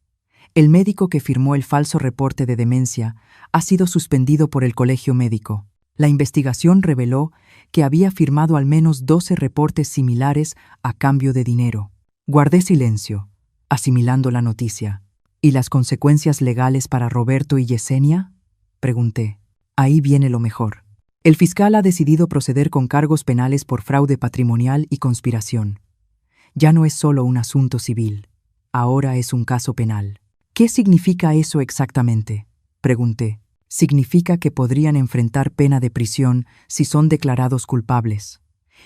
El médico que firmó el falso reporte de demencia ha sido suspendido por el colegio médico. La investigación reveló que había firmado al menos 12 reportes similares a cambio de dinero». Guardé silencio, asimilando la noticia. «¿Y las consecuencias legales para Roberto y Yesenia?», pregunté. «Ahí viene lo mejor. El fiscal ha decidido proceder con cargos penales por fraude patrimonial y conspiración. Ya no es solo un asunto civil, ahora es un caso penal». «¿Qué significa eso exactamente?», pregunté. «Significa que podrían enfrentar pena de prisión si son declarados culpables.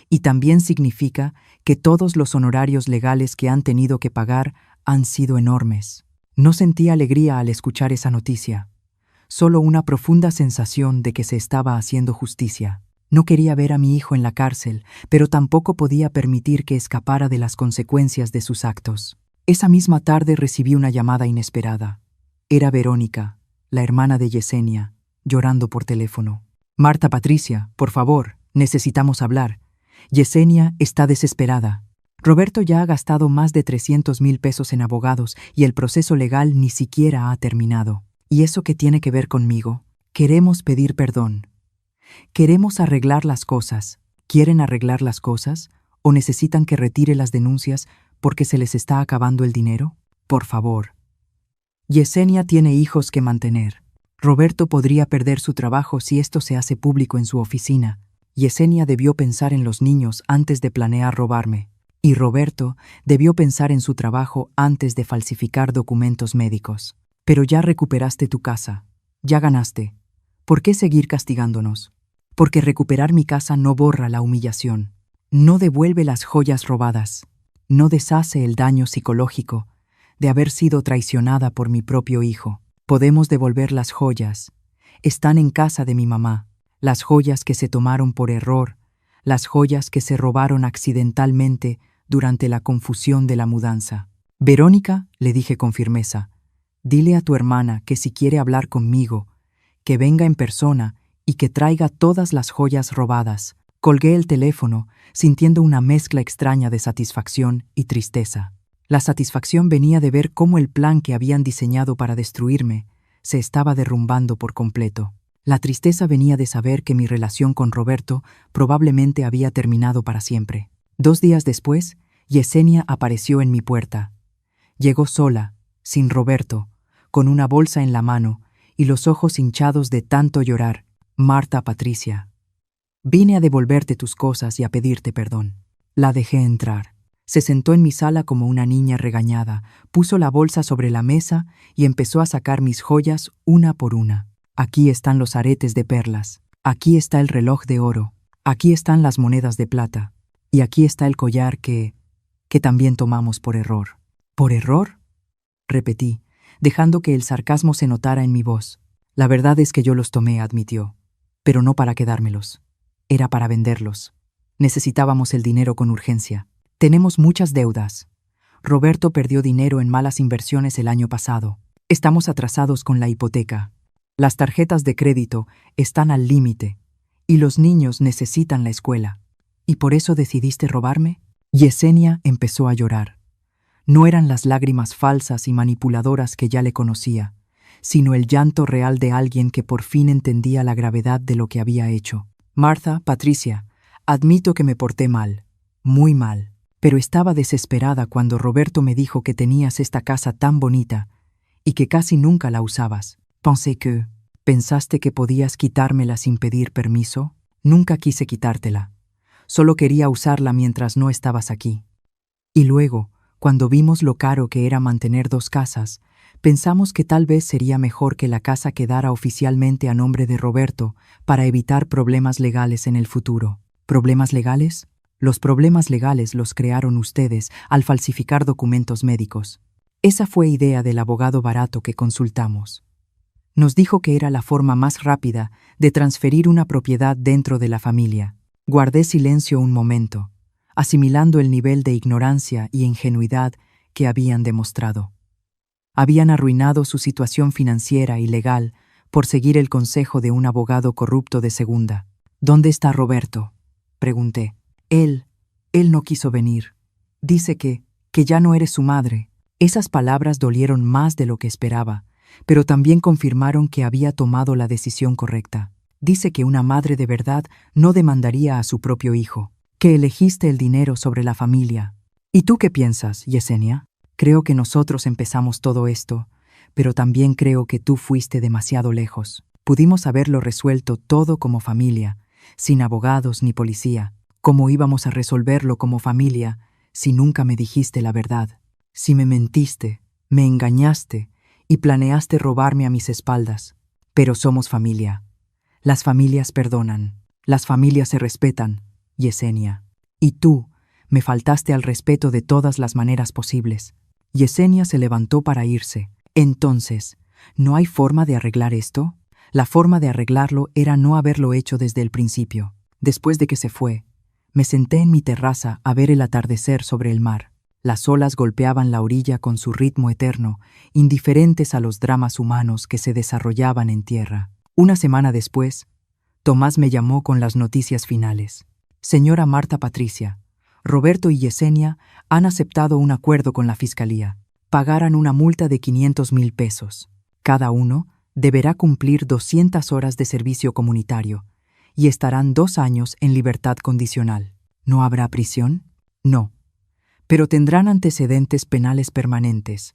Y también significa que todos los honorarios legales que han tenido que pagar han sido enormes». No sentí alegría al escuchar esa noticia, solo una profunda sensación de que se estaba haciendo justicia. No quería ver a mi hijo en la cárcel, pero tampoco podía permitir que escapara de las consecuencias de sus actos. Esa misma tarde recibí una llamada inesperada. Era Verónica, la hermana de Yesenia, llorando por teléfono. «Marta Patricia, por favor, necesitamos hablar. Yesenia está desesperada. Roberto ya ha gastado más de 300,000 pesos en abogados y el proceso legal ni siquiera ha terminado. ¿Y eso qué tiene que ver conmigo? Queremos pedir perdón. Queremos arreglar las cosas. ¿Quieren arreglar las cosas? ¿O necesitan que retire las denuncias porque se les está acabando el dinero? Por favor. Yesenia tiene hijos que mantener. Roberto podría perder su trabajo si esto se hace público en su oficina. Yesenia debió pensar en los niños antes de planear robarme. Y Roberto debió pensar en su trabajo antes de falsificar documentos médicos. Pero ya recuperaste tu casa. Ya ganaste. ¿Por qué seguir castigándonos? Porque recuperar mi casa no borra la humillación. No devuelve las joyas robadas. No deshace el daño psicológico de haber sido traicionada por mi propio hijo. Podemos devolver las joyas. Están en casa de mi mamá. Las joyas que se tomaron por error. Las joyas que se robaron accidentalmente durante la confusión de la mudanza. «Verónica», le dije con firmeza, «dile a tu hermana que si quiere hablar conmigo, que venga en persona y que traiga todas las joyas robadas». Colgué el teléfono, sintiendo una mezcla extraña de satisfacción y tristeza. La satisfacción venía de ver cómo el plan que habían diseñado para destruirme se estaba derrumbando por completo. La tristeza venía de saber que mi relación con Roberto probablemente había terminado para siempre. 2 días después, Yesenia apareció en mi puerta. Llegó sola, sin Roberto, con una bolsa en la mano y los ojos hinchados de tanto llorar. Marta Patricia, vine a devolverte tus cosas y a pedirte perdón. La dejé entrar. Se sentó en mi sala como una niña regañada, puso la bolsa sobre la mesa y empezó a sacar mis joyas una por una. Aquí están los aretes de perlas, aquí está el reloj de oro, aquí están las monedas de plata, y aquí está el collar que también tomamos por error. ¿Por error?, repetí, dejando que el sarcasmo se notara en mi voz. La verdad es que yo los tomé, admitió, pero no para quedármelos. Era para venderlos. Necesitábamos el dinero con urgencia. Tenemos muchas deudas. Roberto perdió dinero en malas inversiones el año pasado. Estamos atrasados con la hipoteca. Las tarjetas de crédito están al límite y los niños necesitan la escuela. ¿Y por eso decidiste robarme? Yesenia empezó a llorar. No eran las lágrimas falsas y manipuladoras que ya le conocía, sino el llanto real de alguien que por fin entendía la gravedad de lo que había hecho. Marta, Patricia, admito que me porté mal, muy mal, pero estaba desesperada cuando Roberto me dijo que tenías esta casa tan bonita y que casi nunca la usabas. ¿Pensaste que podías quitármela sin pedir permiso? Nunca quise quitártela. Solo quería usarla mientras no estabas aquí. Y luego, cuando vimos lo caro que era mantener 2 casas, pensamos que tal vez sería mejor que la casa quedara oficialmente a nombre de Roberto para evitar problemas legales en el futuro. ¿Problemas legales? Los problemas legales los crearon ustedes al falsificar documentos médicos. Esa fue idea del abogado barato que consultamos. Nos dijo que era la forma más rápida de transferir una propiedad dentro de la familia. Guardé silencio un momento, asimilando el nivel de ignorancia y ingenuidad que habían demostrado. Habían arruinado su situación financiera y legal por seguir el consejo de un abogado corrupto de segunda. ¿Dónde está Roberto?, pregunté. Él no quiso venir. Dice que ya no eres su madre. Esas palabras dolieron más de lo que esperaba, pero también confirmaron que había tomado la decisión correcta. Dice que una madre de verdad no demandaría a su propio hijo, que elegiste el dinero sobre la familia. ¿Y tú qué piensas, Yesenia? Creo que nosotros empezamos todo esto, pero también creo que tú fuiste demasiado lejos. Pudimos haberlo resuelto todo como familia, sin abogados ni policía. ¿Cómo íbamos a resolverlo como familia si nunca me dijiste la verdad? Si me mentiste, me engañaste y planeaste robarme a mis espaldas. Pero somos familia. Las familias perdonan, las familias se respetan, Yesenia. Y tú me faltaste al respeto de todas las maneras posibles. Yesenia se levantó para irse. Entonces, ¿no hay forma de arreglar esto? La forma de arreglarlo era no haberlo hecho desde el principio. Después de que se fue, me senté en mi terraza a ver el atardecer sobre el mar. Las olas golpeaban la orilla con su ritmo eterno, indiferentes a los dramas humanos que se desarrollaban en tierra. Una semana después, Tomás me llamó con las noticias finales. Señora Marta Patricia, Roberto y Yesenia han aceptado un acuerdo con la fiscalía. Pagarán una multa de 500,000 pesos. Cada uno deberá cumplir 200 horas de servicio comunitario y estarán 2 años en libertad condicional. ¿No habrá prisión? No. Pero tendrán antecedentes penales permanentes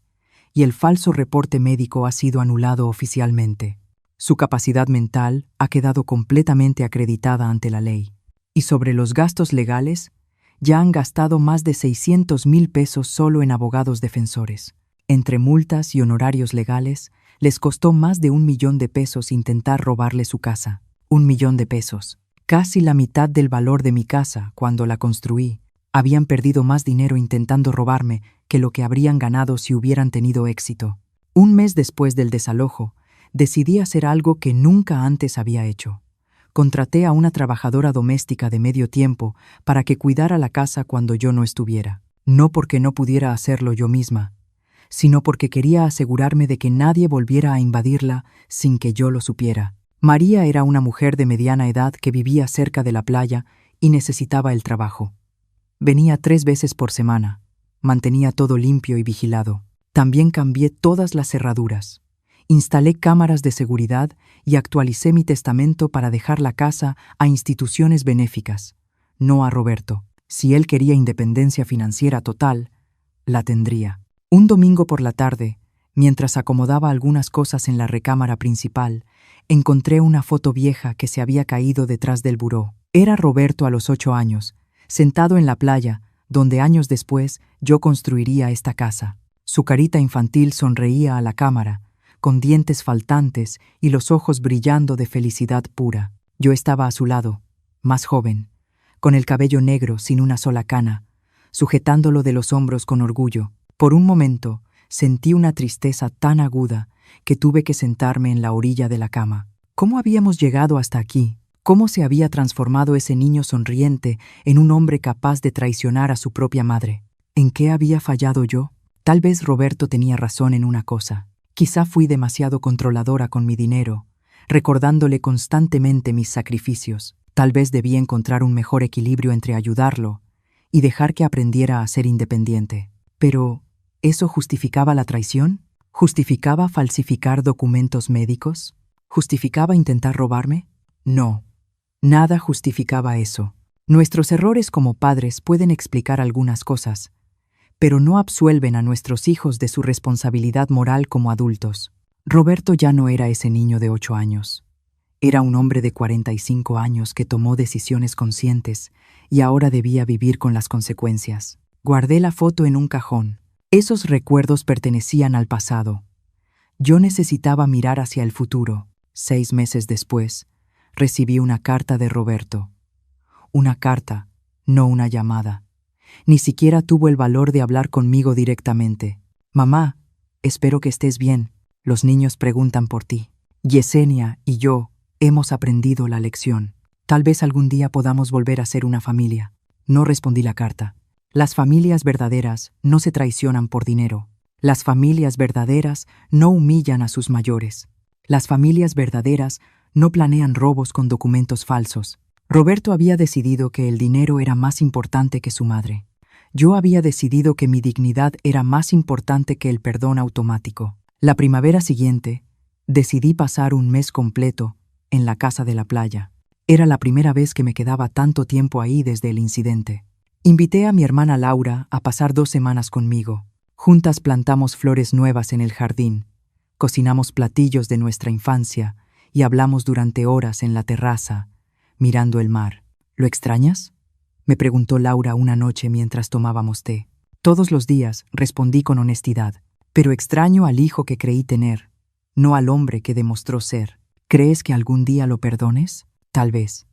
y el falso reporte médico ha sido anulado oficialmente. Su capacidad mental ha quedado completamente acreditada ante la ley. Y sobre los gastos legales, ya han gastado más de 600,000 pesos solo en abogados defensores. Entre multas y honorarios legales, les costó más de 1,000,000 de pesos intentar robarle su casa. 1,000,000 de pesos. Casi la mitad del valor de mi casa cuando la construí. Habían perdido más dinero intentando robarme que lo que habrían ganado si hubieran tenido éxito. Un mes después del desalojo, decidí hacer algo que nunca antes había hecho. Contraté a una trabajadora doméstica de medio tiempo para que cuidara la casa cuando yo no estuviera. No porque no pudiera hacerlo yo misma, sino porque quería asegurarme de que nadie volviera a invadirla sin que yo lo supiera. María era una mujer de mediana edad que vivía cerca de la playa y necesitaba el trabajo. Venía 3 veces por semana, mantenía todo limpio y vigilado. También cambié todas las cerraduras. Instalé cámaras de seguridad y actualicé mi testamento para dejar la casa a instituciones benéficas, no a Roberto. Si él quería independencia financiera total, la tendría. Un domingo por la tarde, mientras acomodaba algunas cosas en la recámara principal, encontré una foto vieja que se había caído detrás del buró. Era Roberto a los 8 años, sentado en la playa, donde años después yo construiría esta casa. Su carita infantil sonreía a la cámara, con dientes faltantes y los ojos brillando de felicidad pura. Yo estaba a su lado, más joven, con el cabello negro sin una sola cana, sujetándolo de los hombros con orgullo. Por un momento, sentí una tristeza tan aguda que tuve que sentarme en la orilla de la cama. ¿Cómo habíamos llegado hasta aquí? ¿Cómo se había transformado ese niño sonriente en un hombre capaz de traicionar a su propia madre? ¿En qué había fallado yo? Tal vez Roberto tenía razón en una cosa. Quizá fui demasiado controladora con mi dinero, recordándole constantemente mis sacrificios. Tal vez debía encontrar un mejor equilibrio entre ayudarlo y dejar que aprendiera a ser independiente. Pero, ¿eso justificaba la traición? ¿Justificaba falsificar documentos médicos? ¿Justificaba intentar robarme? No, nada justificaba eso. Nuestros errores como padres pueden explicar algunas cosas, pero no absuelven a nuestros hijos de su responsabilidad moral como adultos. Roberto ya no era ese niño de 8 años. Era un hombre de 45 años que tomó decisiones conscientes y ahora debía vivir con las consecuencias. Guardé la foto en un cajón. Esos recuerdos pertenecían al pasado. Yo necesitaba mirar hacia el futuro. 6 meses después, recibí una carta de Roberto. Una carta, no una llamada. Ni siquiera tuvo el valor de hablar conmigo directamente. «Mamá, espero que estés bien. Los niños preguntan por ti. Yesenia y yo hemos aprendido la lección. Tal vez algún día podamos volver a ser una familia». No respondí la carta. Las familias verdaderas no se traicionan por dinero. Las familias verdaderas no humillan a sus mayores. Las familias verdaderas no planean robos con documentos falsos. Roberto había decidido que el dinero era más importante que su madre. Yo había decidido que mi dignidad era más importante que el perdón automático. La primavera siguiente, decidí pasar un mes completo en la casa de la playa. Era la primera vez que me quedaba tanto tiempo ahí desde el incidente. Invité a mi hermana Laura a pasar 2 semanas conmigo. Juntas plantamos flores nuevas en el jardín, cocinamos platillos de nuestra infancia y hablamos durante horas en la terraza, mirando el mar. ¿Lo extrañas?, me preguntó Laura una noche mientras tomábamos té. Todos los días, respondí con honestidad, pero extraño al hijo que creí tener, no al hombre que demostró ser. ¿Crees que algún día lo perdones? Tal vez.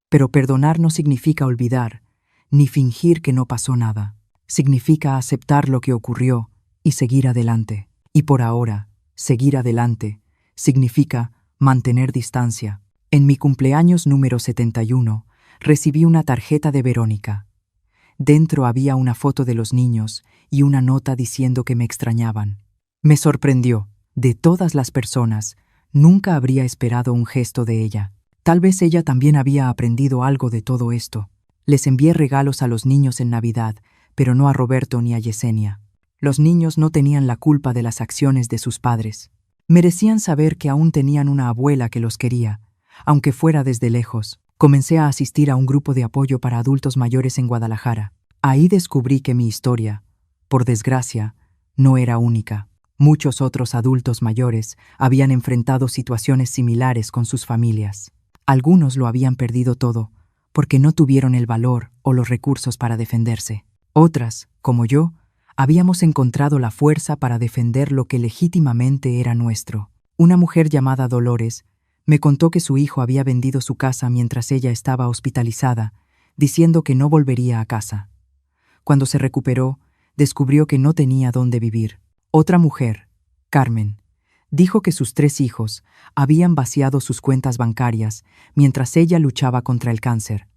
Pero perdonar no significa olvidar, ni fingir que no pasó nada. Significa aceptar lo que ocurrió y seguir adelante. Y por ahora, seguir adelante significa mantener distancia. En mi cumpleaños número 71, recibí una tarjeta de Verónica. Dentro había una foto de los niños y una nota diciendo que me extrañaban. Me sorprendió. De todas las personas, nunca habría esperado un gesto de ella. Tal vez ella también había aprendido algo de todo esto. Les envié regalos a los niños en Navidad, pero no a Roberto ni a Yesenia. Los niños no tenían la culpa de las acciones de sus padres. Merecían saber que aún tenían una abuela que los quería, aunque fuera desde lejos. Comencé a asistir a un grupo de apoyo para adultos mayores en Guadalajara. Ahí descubrí que mi historia, por desgracia, no era única. Muchos otros adultos mayores habían enfrentado situaciones similares con sus familias. Algunos lo habían perdido todo, porque no tuvieron el valor o los recursos para defenderse. Otras, como yo, habíamos encontrado la fuerza para defender lo que legítimamente era nuestro. Una mujer llamada Dolores me contó que su hijo había vendido su casa mientras ella estaba hospitalizada, diciendo que no volvería a casa. Cuando se recuperó, descubrió que no tenía dónde vivir. Otra mujer, Carmen, dijo que sus 3 hijos habían vaciado sus cuentas bancarias mientras ella luchaba contra el cáncer,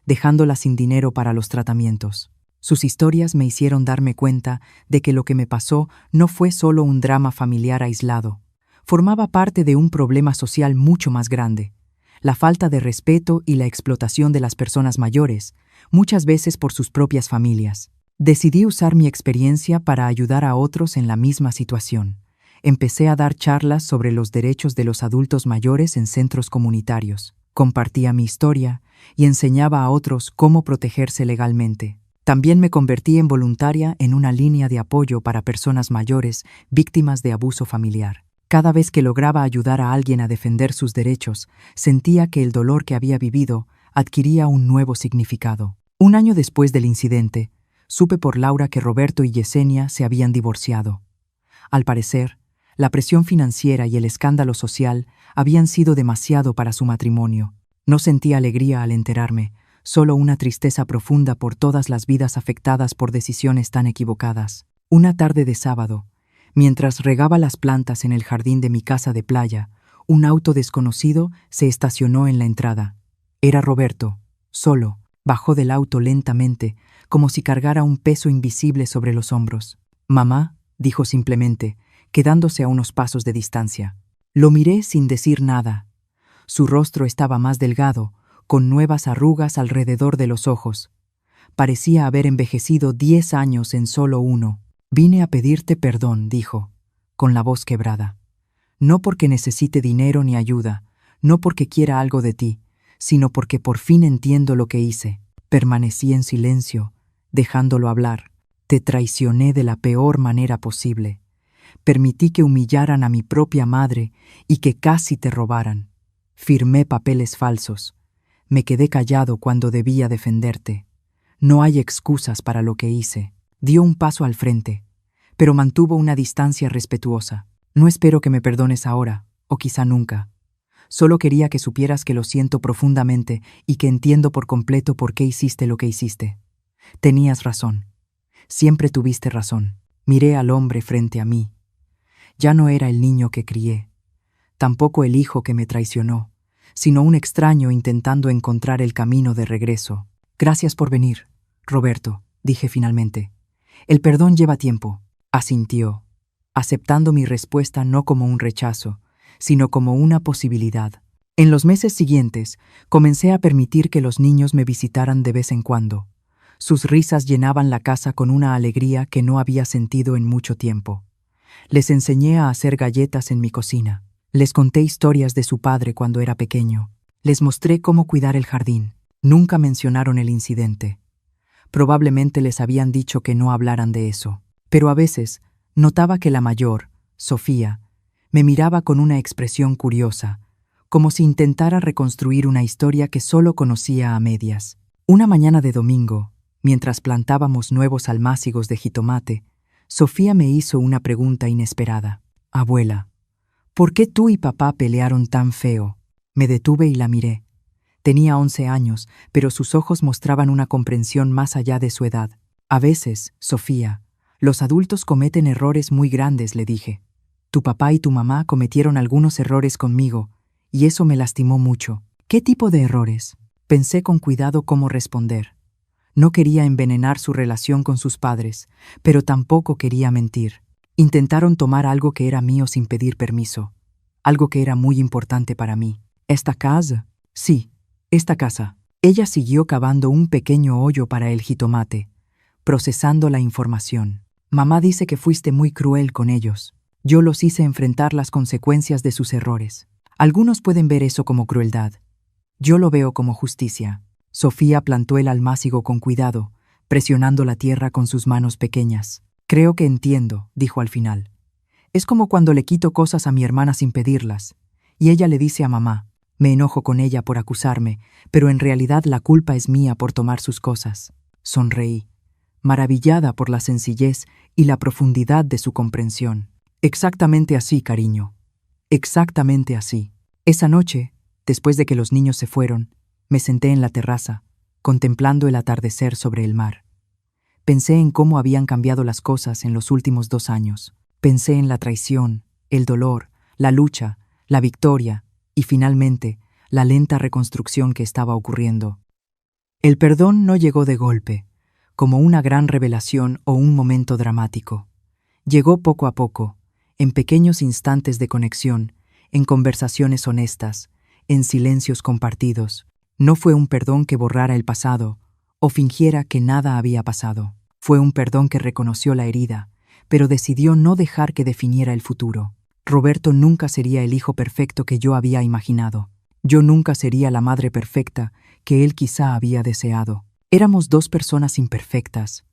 dejándola sin dinero para los tratamientos. Sus historias me hicieron darme cuenta de que lo que me pasó no fue solo un drama familiar aislado. Formaba parte de un problema social mucho más grande: la falta de respeto y la explotación de las personas mayores, muchas veces por sus propias familias. Decidí usar mi experiencia para ayudar a otros en la misma situación. Empecé a dar charlas sobre los derechos de los adultos mayores en centros comunitarios. Compartía mi historia y enseñaba a otros cómo protegerse legalmente. También me convertí en voluntaria en una línea de apoyo para personas mayores víctimas de abuso familiar. Cada vez que lograba ayudar a alguien a defender sus derechos, sentía que el dolor que había vivido adquiría un nuevo significado. Un año después del incidente, supe por Laura que Roberto y Yesenia se habían divorciado. Al parecer, la presión financiera y el escándalo social habían sido demasiado para su matrimonio. No sentí alegría al enterarme, solo una tristeza profunda por todas las vidas afectadas por decisiones tan equivocadas. Una tarde de sábado, mientras regaba las plantas en el jardín de mi casa de playa, un auto desconocido se estacionó en la entrada. Era Roberto, solo, bajó del auto lentamente, como si cargara un peso invisible sobre los hombros. «Mamá», dijo simplemente, quedándose a unos pasos de distancia. Lo miré sin decir nada. Su rostro estaba más delgado, con nuevas arrugas alrededor de los ojos. Parecía haber envejecido 10 años en solo uno. «Vine a pedirte perdón», dijo, con la voz quebrada. «No porque necesite dinero ni ayuda, no porque quiera algo de ti, sino porque por fin entiendo lo que hice». Permanecí en silencio, dejándolo hablar. «Te traicioné de la peor manera posible. Permití que humillaran a mi propia madre y que casi te robaran. Firmé papeles falsos. Me quedé callado cuando debía defenderte. No hay excusas para lo que hice». Dio un paso al frente, pero mantuvo una distancia respetuosa. «No espero que me perdones ahora, o quizá nunca. Solo quería que supieras que lo siento profundamente y que entiendo por completo por qué hiciste lo que hiciste. Tenías razón. Siempre tuviste razón». Miré al hombre frente a mí. Ya no era el niño que crié, tampoco el hijo que me traicionó, sino un extraño intentando encontrar el camino de regreso. «Gracias por venir, Roberto», dije finalmente. «El perdón lleva tiempo», asintió, aceptando mi respuesta no como un rechazo, sino como una posibilidad. En los meses siguientes, comencé a permitir que los niños me visitaran de vez en cuando. Sus risas llenaban la casa con una alegría que no había sentido en mucho tiempo. Les enseñé a hacer galletas en mi cocina. Les conté historias de su padre cuando era pequeño. Les mostré cómo cuidar el jardín. Nunca mencionaron el incidente. Probablemente les habían dicho que no hablaran de eso. Pero a veces notaba que la mayor, Sofía, me miraba con una expresión curiosa, como si intentara reconstruir una historia que solo conocía a medias. Una mañana de domingo, mientras plantábamos nuevos almácigos de jitomate, Sofía me hizo una pregunta inesperada. «Abuela, ¿por qué tú y papá pelearon tan feo?» Me detuve y la miré. Tenía 11 años, pero sus ojos mostraban una comprensión más allá de su edad. «A veces, Sofía, los adultos cometen errores muy grandes», le dije. «Tu papá y tu mamá cometieron algunos errores conmigo, y eso me lastimó mucho». «¿Qué tipo de errores?». Pensé con cuidado cómo responder. No quería envenenar su relación con sus padres, pero tampoco quería mentir. Intentaron tomar algo que era mío sin pedir permiso, algo que era muy importante para mí. «¿Esta casa?» «Sí, esta casa». Ella siguió cavando un pequeño hoyo para el jitomate, procesando la información. «Mamá dice que fuiste muy cruel con ellos. Yo los hice enfrentar las consecuencias de sus errores. Algunos pueden ver eso como crueldad. Yo lo veo como justicia». Sofía plantó el almácigo con cuidado, presionando la tierra con sus manos pequeñas. «Creo que entiendo», dijo al final. «Es como cuando le quito cosas a mi hermana sin pedirlas, y ella le dice a mamá. Me enojo con ella por acusarme, pero en realidad la culpa es mía por tomar sus cosas». Sonreí, maravillada por la sencillez y la profundidad de su comprensión. «Exactamente así, cariño. Exactamente así». Esa noche, después de que los niños se fueron, me senté en la terraza, contemplando el atardecer sobre el mar. Pensé en cómo habían cambiado las cosas en los últimos 2 años. Pensé en la traición, el dolor, la lucha, la victoria y, finalmente, la lenta reconstrucción que estaba ocurriendo. El perdón no llegó de golpe, como una gran revelación o un momento dramático. Llegó poco a poco, en pequeños instantes de conexión, en conversaciones honestas, en silencios compartidos. No fue un perdón que borrara el pasado o fingiera que nada había pasado. Fue un perdón que reconoció la herida, pero decidió no dejar que definiera el futuro. Roberto nunca sería el hijo perfecto que yo había imaginado. Yo nunca sería la madre perfecta que él quizá había deseado. Éramos dos personas imperfectas,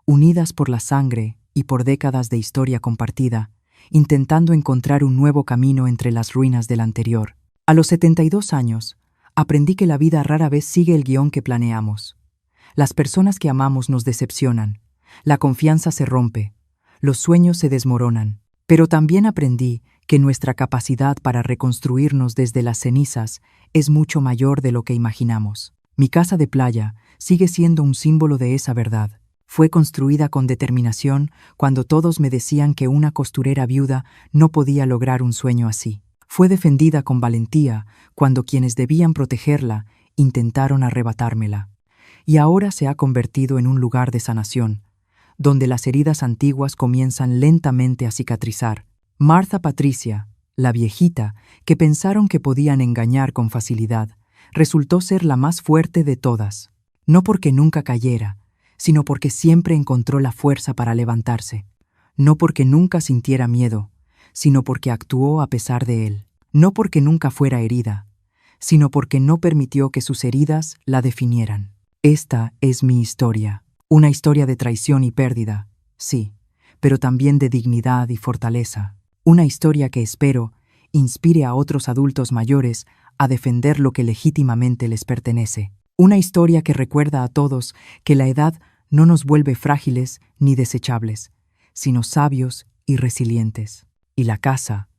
unidas por la sangre y por décadas de historia compartida, intentando encontrar un nuevo camino entre las ruinas del anterior. A los 72 años, aprendí que la vida rara vez sigue el guión que planeamos. Las personas que amamos nos decepcionan, la confianza se rompe, los sueños se desmoronan. Pero también aprendí que nuestra capacidad para reconstruirnos desde las cenizas es mucho mayor de lo que imaginamos. Mi casa de playa sigue siendo un símbolo de esa verdad. Fue construida con determinación cuando todos me decían que una costurera viuda no podía lograr un sueño así. Fue defendida con valentía cuando quienes debían protegerla intentaron arrebatármela. Y ahora se ha convertido en un lugar de sanación, donde las heridas antiguas comienzan lentamente a cicatrizar. Martha Patricia, la viejita, que pensaron que podían engañar con facilidad, resultó ser la más fuerte de todas. No porque nunca cayera, sino porque siempre encontró la fuerza para levantarse. No porque nunca sintiera miedo, sino porque actuó a pesar de él. No porque nunca fuera herida, sino porque no permitió que sus heridas la definieran. Esta es mi historia. Una historia de traición y pérdida, sí, pero también de dignidad y fortaleza. Una historia que espero inspire a otros adultos mayores a defender lo que legítimamente les pertenece. Una historia que recuerda a todos que la edad no nos vuelve frágiles ni desechables, sino sabios y resilientes. Y la casa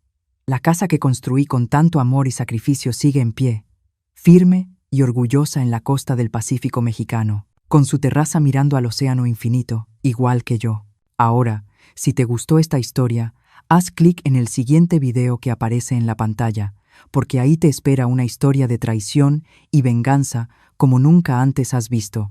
que construí con tanto amor y sacrificio sigue en pie, firme y orgullosa en la costa del Pacífico mexicano, con su terraza mirando al océano infinito, igual que yo. Ahora, si te gustó esta historia, haz clic en el siguiente video que aparece en la pantalla, porque ahí te espera una historia de traición y venganza como nunca antes has visto.